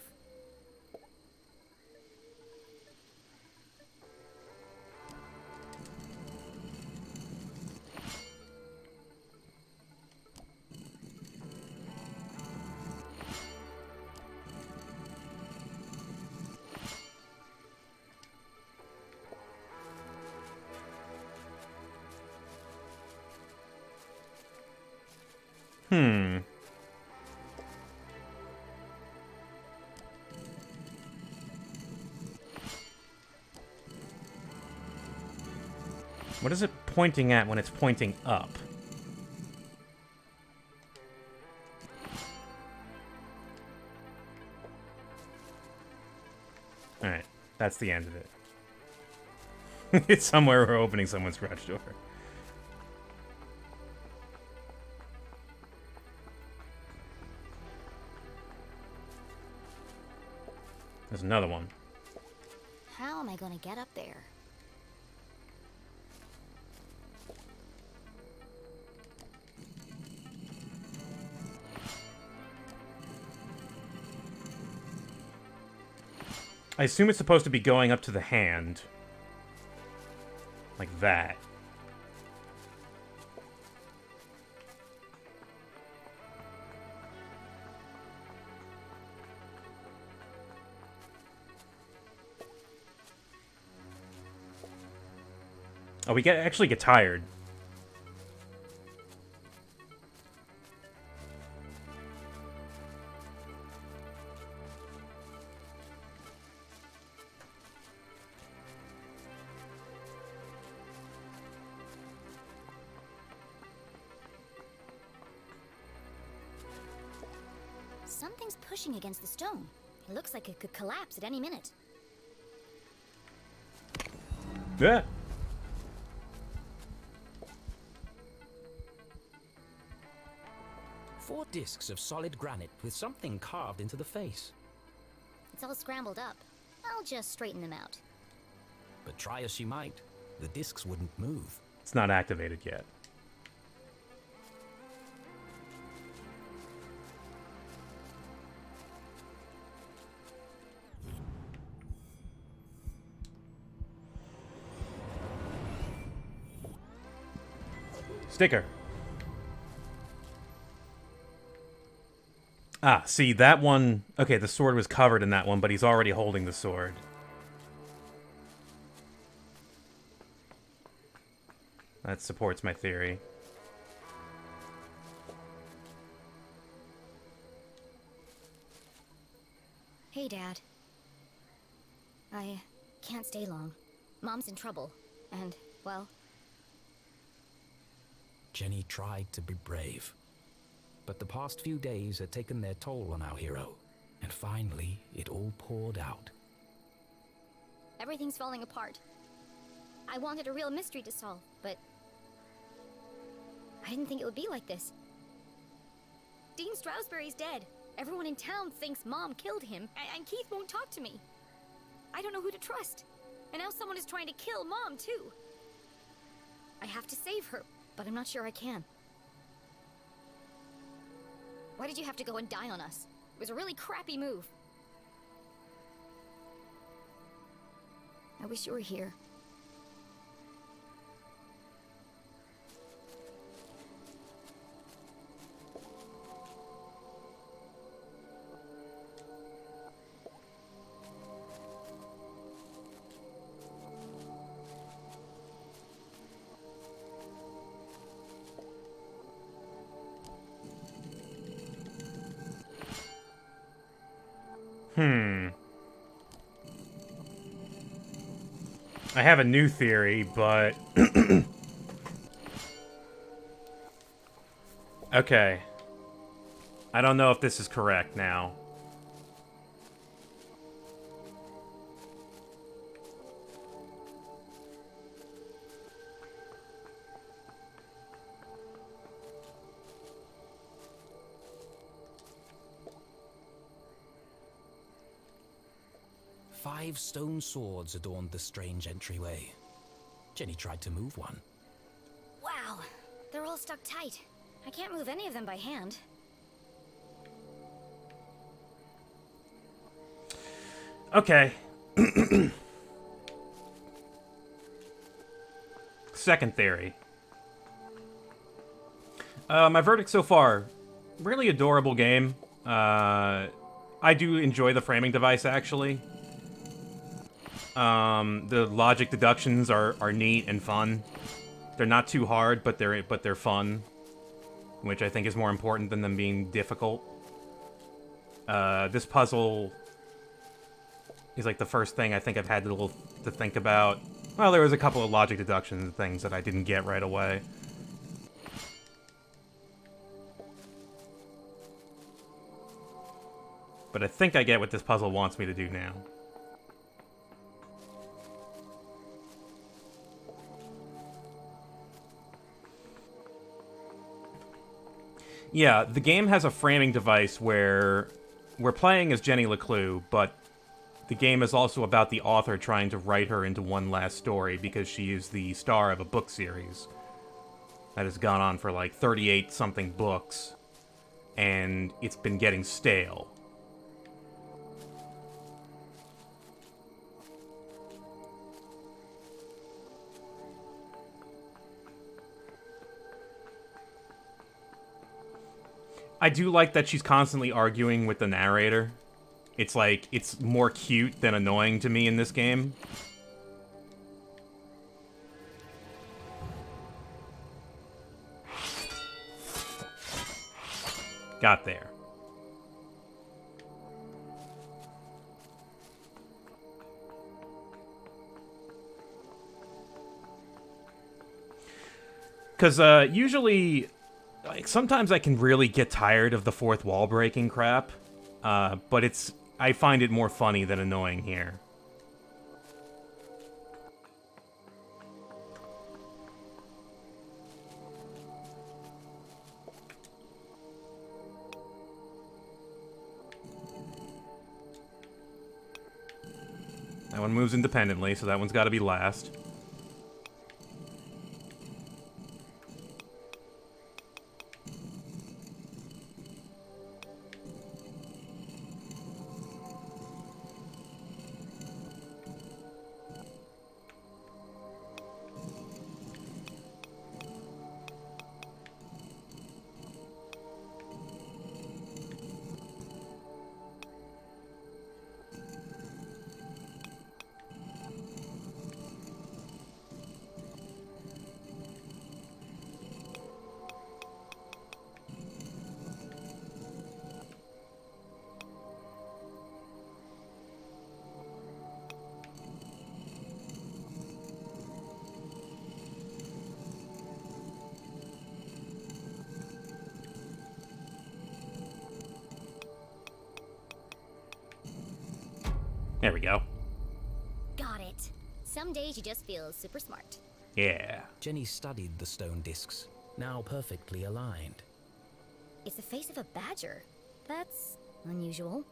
S1: What is it pointing at when it's pointing up? Alright, that's the end of it. It's somewhere we're opening someone's garage door. There's another one.
S4: How am I gonna get up there?
S1: I assume it's supposed to be going up to the hand. Like that. Oh, we actually get tired.
S4: Something's pushing against the stone. It looks like it could collapse at any minute.
S1: Yeah.
S3: Four discs of solid granite with something carved into the face.
S4: It's all scrambled up. I'll just straighten them out.
S3: But try as she might, the discs wouldn't move.
S1: It's not activated yet. Sticker. Ah, see, that one... Okay, the sword was covered in that one, but he's already holding the sword. That supports my theory.
S4: Hey, Dad. I can't stay long. Mom's in trouble. And, well...
S3: Jenny tried to be brave. But the past few days had taken their toll on our hero. And finally, it all poured out.
S4: Everything's falling apart. I wanted a real mystery to solve, but... I didn't think it would be like this. Dean Stroudsbury's dead. Everyone in town thinks Mom killed him, and Keith won't talk to me. I don't know who to trust. And now someone is trying to kill Mom, too. I have to save her, but I'm not sure I can. Why did you have to go and die on us? It was a really crappy move. I wish you were here.
S1: I have a new theory, but... Okay. I don't know if this is correct now.
S3: Five stone swords adorned the strange entryway. Jenny tried to move one.
S4: Wow, they're all stuck tight. I can't move any of them by hand.
S1: Okay. Second theory. My verdict so far, really adorable game. I do enjoy the framing device, actually. The logic deductions are neat and fun. They're not too hard, but they're fun, which I think is more important than them being difficult. This puzzle is like the first thing I think I've had to think about. Well, there was a couple of logic deductions and things that I didn't get right away. But I think I get what this puzzle wants me to do now. Yeah, the game has a framing device where we're playing as Jenny LeClue, but the game is also about the author trying to write her into one last story because she is the star of a book series that has gone on for like 38-something books, and it's been getting stale. I do like that she's constantly arguing with the narrator. It's like, it's more cute than annoying to me in this game. Got there. Because usually... like, sometimes I can really get tired of the fourth wall breaking crap, but I find it more funny than annoying here. That one moves independently, so that one's got to be last. There we go.
S4: Got it. Some days you just feel super smart.
S1: Yeah.
S3: Jenny studied the stone discs, now perfectly aligned.
S4: It's the face of a badger. That's unusual.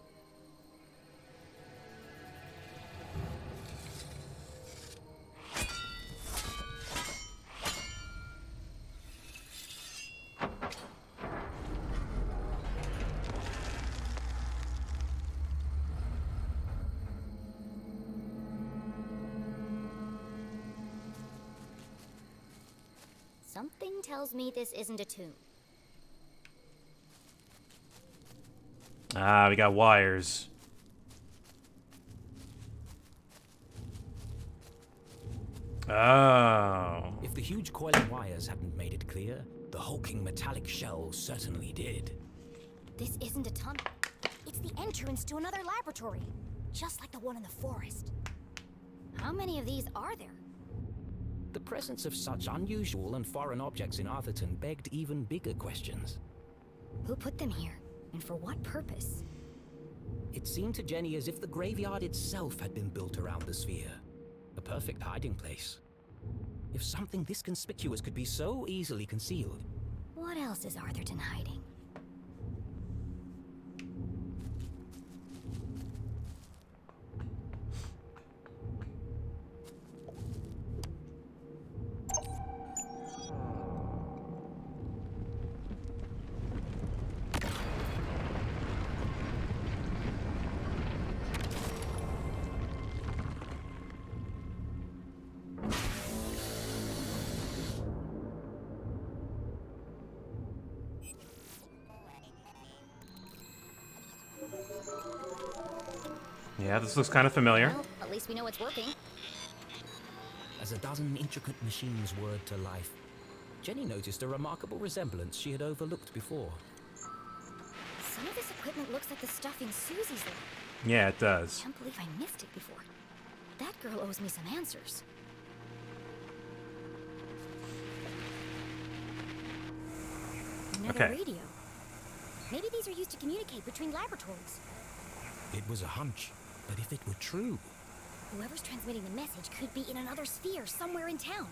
S4: Something tells me this isn't a tomb.
S1: Ah, we got wires. Oh.
S3: If the huge coiling wires hadn't made it clear, the hulking metallic shell certainly did.
S4: This isn't a tunnel. It's the entrance to another laboratory, just like the one in the forest. How many of these are there?
S3: The presence of such unusual and foreign objects in Arthurton begged even bigger questions.
S4: Who put them here? And for what purpose?
S3: It seemed to Jenny as if the graveyard itself had been built around the sphere. A perfect hiding place. If something this conspicuous could be so easily concealed.
S4: What else is Arthurton hiding?
S1: Yeah, this looks kind of familiar.
S4: Well, at least we know it's working.
S3: As a dozen intricate machines whirred to life, Jenny noticed a remarkable resemblance she had overlooked before.
S4: Some of this equipment looks like the stuff in Susie's lab.
S1: Yeah, it does.
S4: I can't believe I missed it before. That girl owes me some answers. Another
S1: Okay.
S4: radio. Maybe these are used to communicate between laboratories.
S3: It was a hunch, but if it were true,
S4: Whoever's transmitting the message could be in another sphere somewhere in town.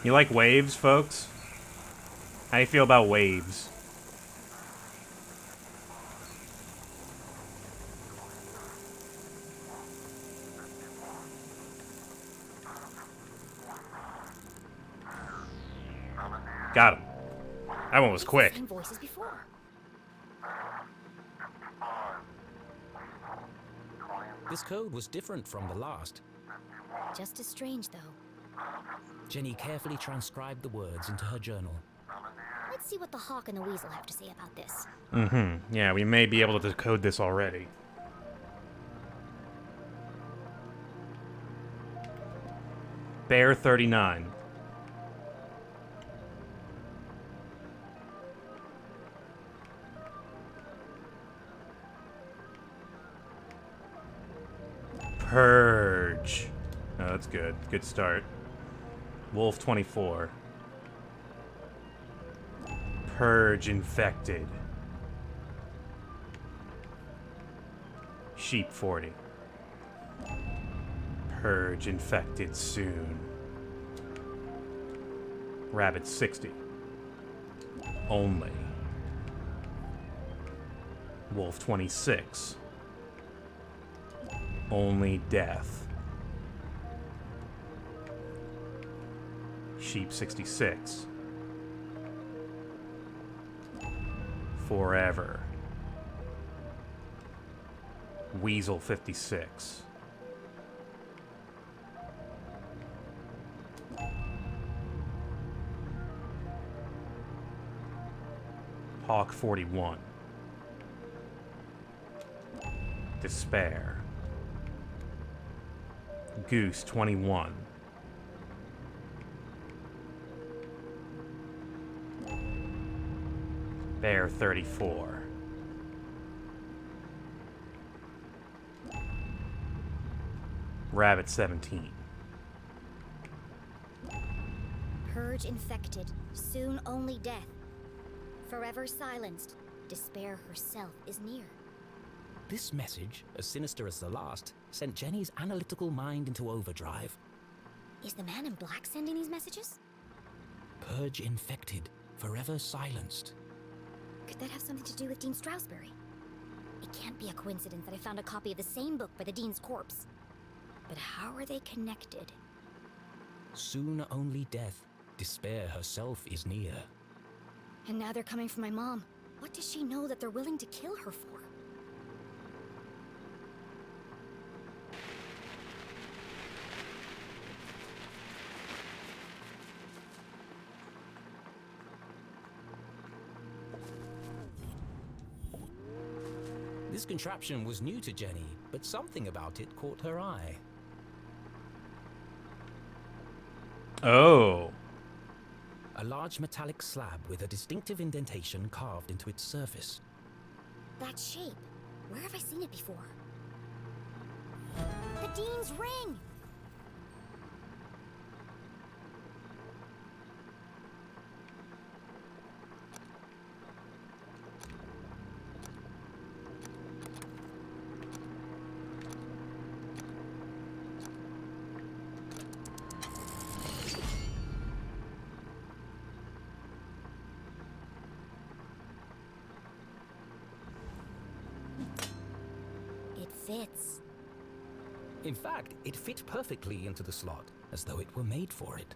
S1: You like waves, folks? How do you feel about waves? Got him. That one was
S4: It's the
S1: quick.
S4: same voice as before.
S3: this code was different from the last.
S4: Just as strange, though.
S3: Jenny carefully transcribed the words into her journal.
S4: Let's see what the hawk and the weasel have to say about this.
S1: Mm-hmm. Yeah, we may be able to decode this already. Bear 39. Purge. Oh, that's good. Good start. Wolf 24. Purge infected. Sheep 40. Purge infected soon. Rabbit 60. Only. Wolf 26. Only death. Sheep 66. Forever. Weasel 56. Hawk 41. Despair. Goose 21. Bear 34. Rabbit 17.
S4: Purge infected, soon only death. Forever silenced, despair herself is near.
S3: This message, as sinister as the last, sent Jenny's analytical mind into overdrive.
S4: Is the man in black sending these messages?
S3: Purge infected, forever silenced.
S4: Could that have something to do with Dean Strasberry? It can't be a coincidence that I found a copy of the same book by the Dean's corpse. But how are they connected?
S3: Soon only death, despair herself is near.
S4: And now they're coming for my mom. What does she know that they're willing to kill her for?
S3: This contraption was new to Jenny, but something about it caught her eye.
S1: Oh.
S3: A large metallic slab with a distinctive indentation carved into its surface.
S4: That shape. Where have I seen it before? The Dean's ring! It fits.
S3: In fact, it fit perfectly into the slot, as though it were made for it.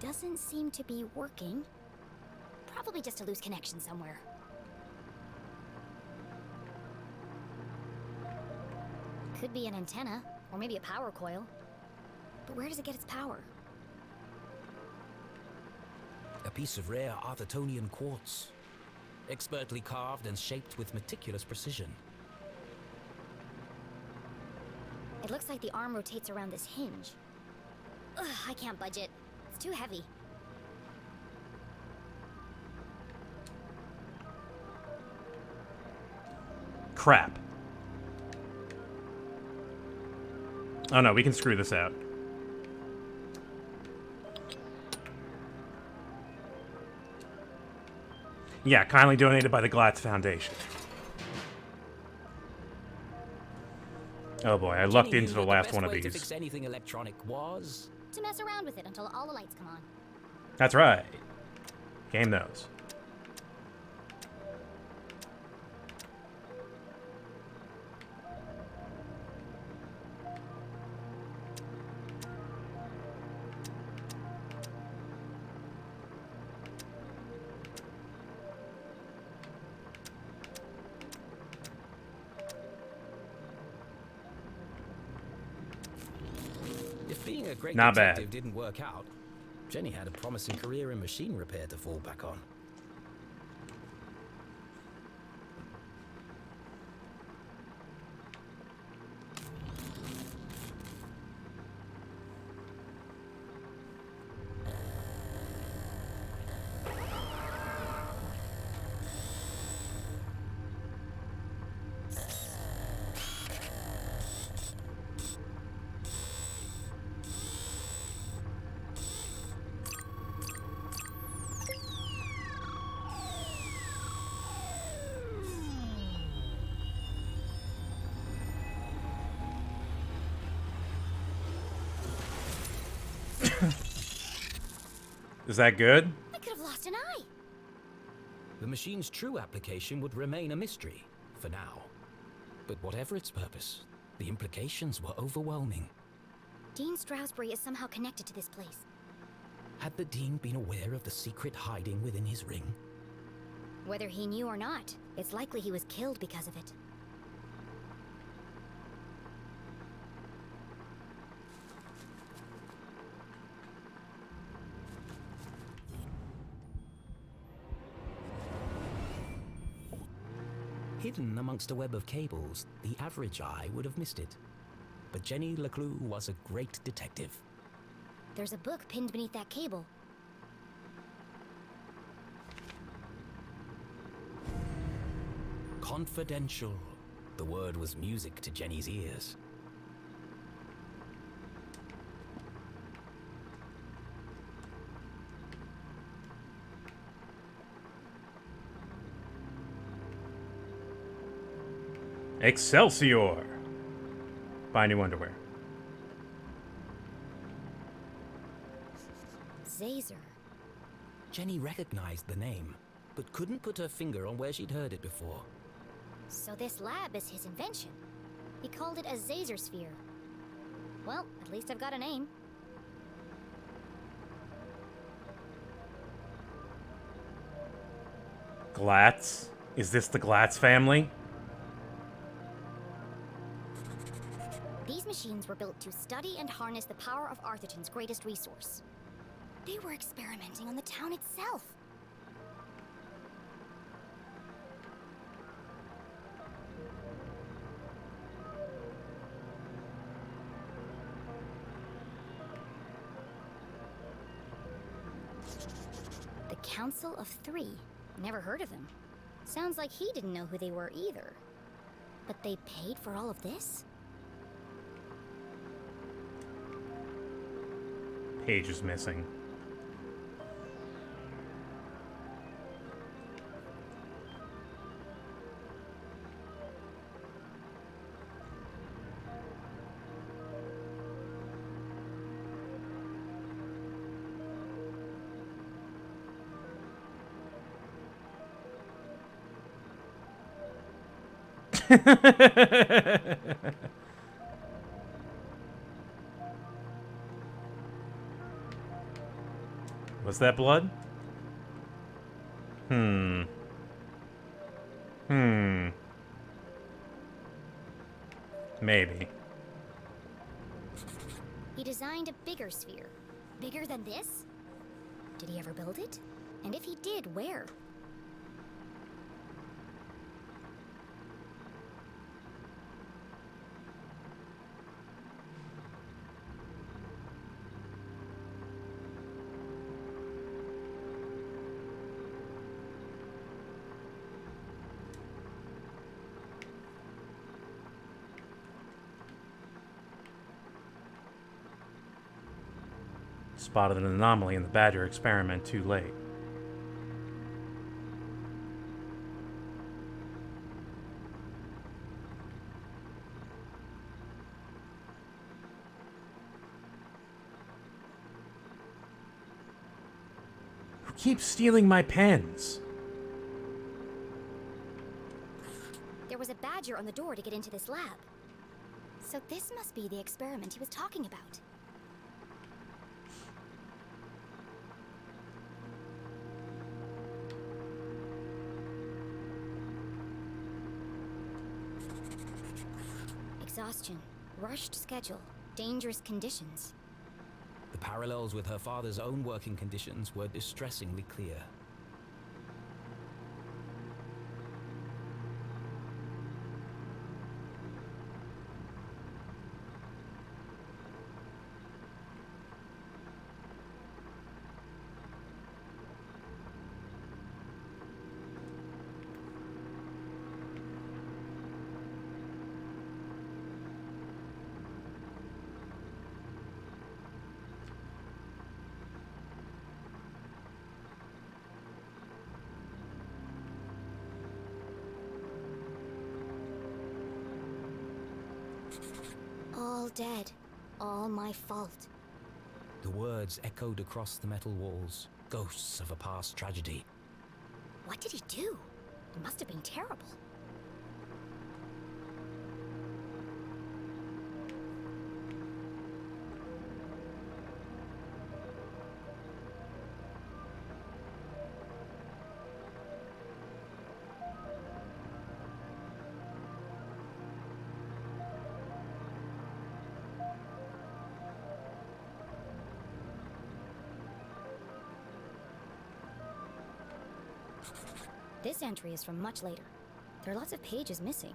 S4: Doesn't seem to be working. Probably just a loose connection somewhere. Could be an antenna, or maybe a power coil. But where does it get its power?
S3: A piece of rare Arthurtonian quartz, expertly carved and shaped with meticulous precision.
S4: It looks like the arm rotates around this hinge. Ugh, I can't budge it. It's too heavy.
S1: Crap. Oh no, we can screw this out. Yeah, kindly donated by the Glatz Foundation. Oh boy, I lucked
S3: Jenny
S1: into
S3: knew
S1: the
S3: that
S1: last
S3: best
S1: one of
S3: way to
S1: these.
S3: fix anything electronic was
S4: To mess around with it until all the lights come on.
S1: That's right. Game knows.
S3: If being a great
S1: Not bad.
S3: detective didn't work out, Jenny had a promising career in machine repair to fall back on.
S1: Is that good?
S4: I could have lost an eye.
S3: The machine's true application would remain a mystery, for now. But whatever its purpose, the implications were overwhelming.
S4: Dean Strasberry is somehow connected to this place.
S3: Had the Dean been aware of the secret hiding within his ring?
S4: Whether he knew or not, it's likely he was killed because of it.
S3: Hidden amongst a web of cables, the average eye would have missed it. But Jenny LeClue was a great detective.
S4: There's a book pinned beneath that cable.
S3: Confidential. The word was music to Jenny's ears.
S1: Excelsior! Buy new underwear.
S4: Zazer.
S3: Jenny recognized the name, but couldn't put her finger on where she'd heard it before.
S4: So this lab is his invention. He called it a Zazer sphere. Well, at least I've got a name.
S1: Glatz? Is this the Glatz family?
S4: These machines were built to study and harness the power of Arthurton's greatest resource. They were experimenting on the town itself. The Council of Three. Never heard of them. Sounds like he didn't know who they were either. But they paid for all of this?
S1: Page is missing. Was that blood? Maybe.
S4: He designed a bigger sphere. Bigger than this? Did he ever build it? And if he did, where?
S1: Spotted an anomaly in the Badger experiment too late. Who keeps stealing my pens?
S4: There was a badger on the door to get into this lab. So this must be the experiment he was talking about. Exhaustion, rushed schedule, dangerous conditions.
S3: The parallels with her father's own working conditions were distressingly clear.
S4: All dead. All my fault.
S3: The words echoed across the metal walls, ghosts of a past tragedy.
S4: What did he do? It must have been terrible. This entry is from much later. There are lots of pages missing.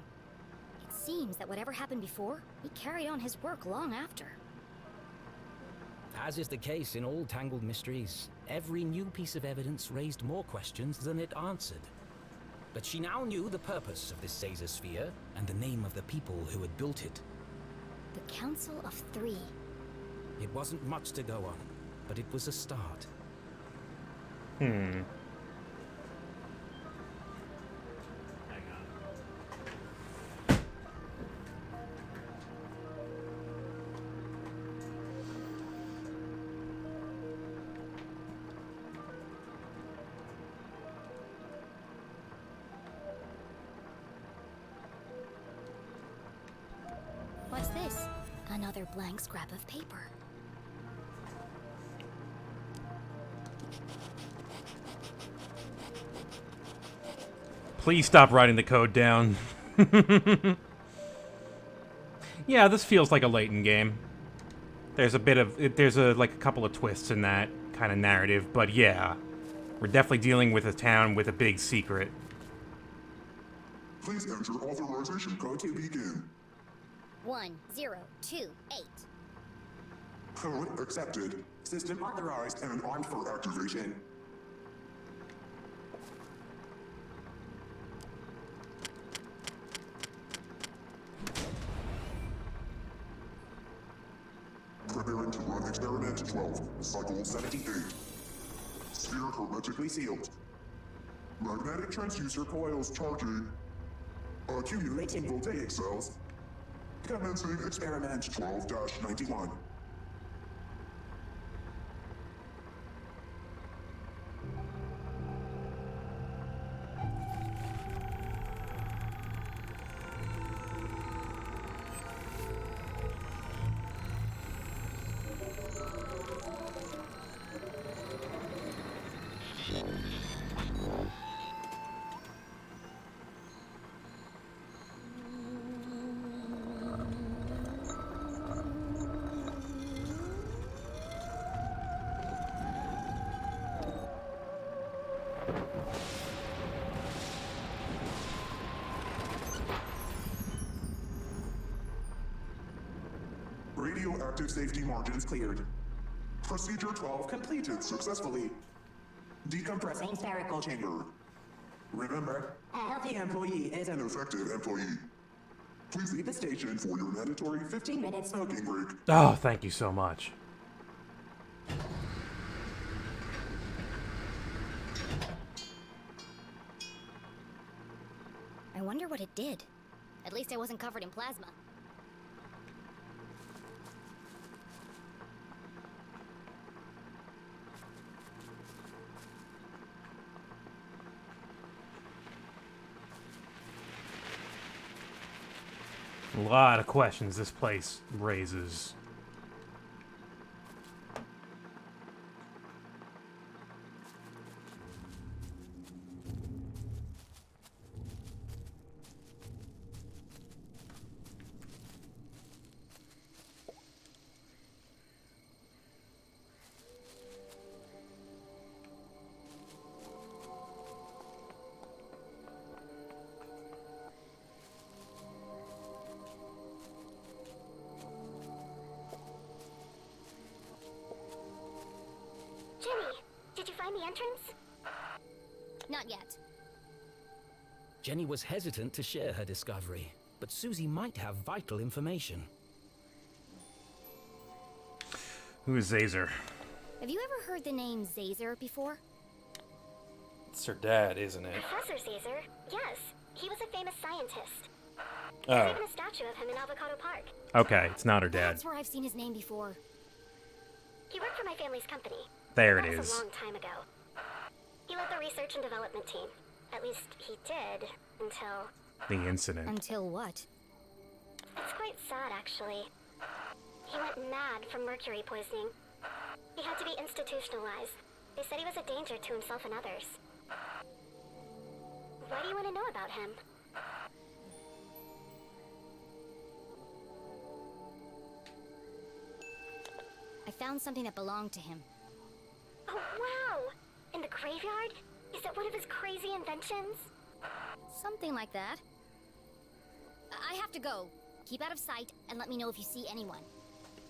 S4: It seems that whatever happened before, he carried on his work long after.
S3: As is the case in all tangled mysteries, every new piece of evidence raised more questions than it answered. But she now knew the purpose of this Caesar sphere and the name of the people who had built it.
S4: The Council of Three.
S3: It wasn't much to go on, but it was a start.
S4: What's this? Another blank scrap of paper.
S1: Please stop writing the code down. Yeah, this feels like a Layton game. There's a bit of like a couple of twists in that kind of narrative, but yeah, we're definitely dealing with a town with a big secret.
S9: Please enter authorization code to begin.
S4: 1028.
S9: Code accepted. System authorized and armed for activation. Preparing to run experiment 12, cycle 78. Sphere hermetically sealed. Magnetic transducer coils charging. Accumulating voltaic cells. Commencing experiment 12-91. Radioactive safety margins cleared. Procedure 12 completed successfully. Decompressing spherical chamber. Remember, a healthy employee is an effective employee. Please leave the station for your mandatory 15-minute smoking break.
S1: Oh, thank you so much.
S4: I wonder what it did. At least I wasn't covered in plasma.
S1: A lot of questions this place raises.
S7: Jenny, did you find the entrance?
S4: Not yet.
S3: Jenny was hesitant to share her discovery, but Susie might have vital information.
S1: Who is Zazer?
S4: Have you ever heard the name Zazer before?
S1: It's her dad, isn't it?
S7: Professor Caesar? Yes. He was a famous scientist.
S1: Oh,
S7: There's even a statue of him in Avocado Park.
S1: okay. It's not her dad.
S4: That's where I've seen his name before.
S7: He worked for my family's company.
S1: There it
S7: That was
S1: is.
S7: a long time ago. He led the research and development team. At least he did, until...
S1: The incident.
S4: Until what?
S7: It's quite sad, actually. He went mad from mercury poisoning. He had to be institutionalized. They said he was a danger to himself and others. Why do you want to know about him?
S4: I found something that belonged to him.
S7: Oh, wow! In the graveyard? Is it one of his crazy inventions?
S4: Something like that. I have to go. Keep out of sight and let me know if you see anyone.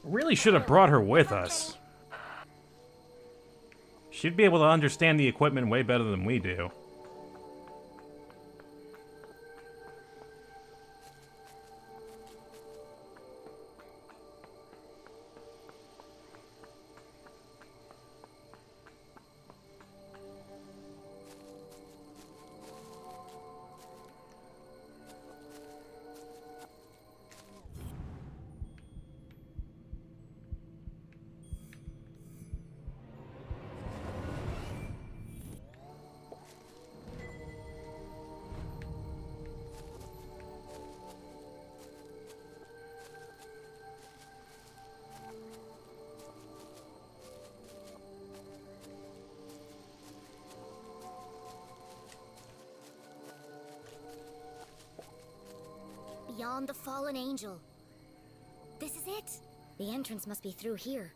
S1: Really should have brought her with us. She'd be able to understand the equipment way better than we do.
S4: Beyond the fallen angel. This is it. The entrance must be through here.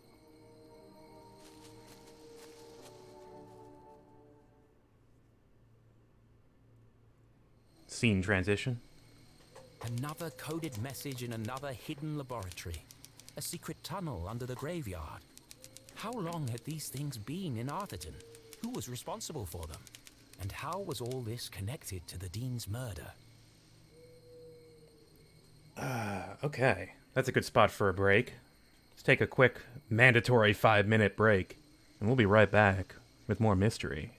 S1: Scene transition.
S3: Another coded message in another hidden laboratory. A secret tunnel under the graveyard. How long had these things been in Arthurton? Who was responsible for them? And how was all this connected to the Dean's murder?
S1: Okay. That's a good spot for a break. Let's take a quick, mandatory 5-minute break, and we'll be right back with more mystery.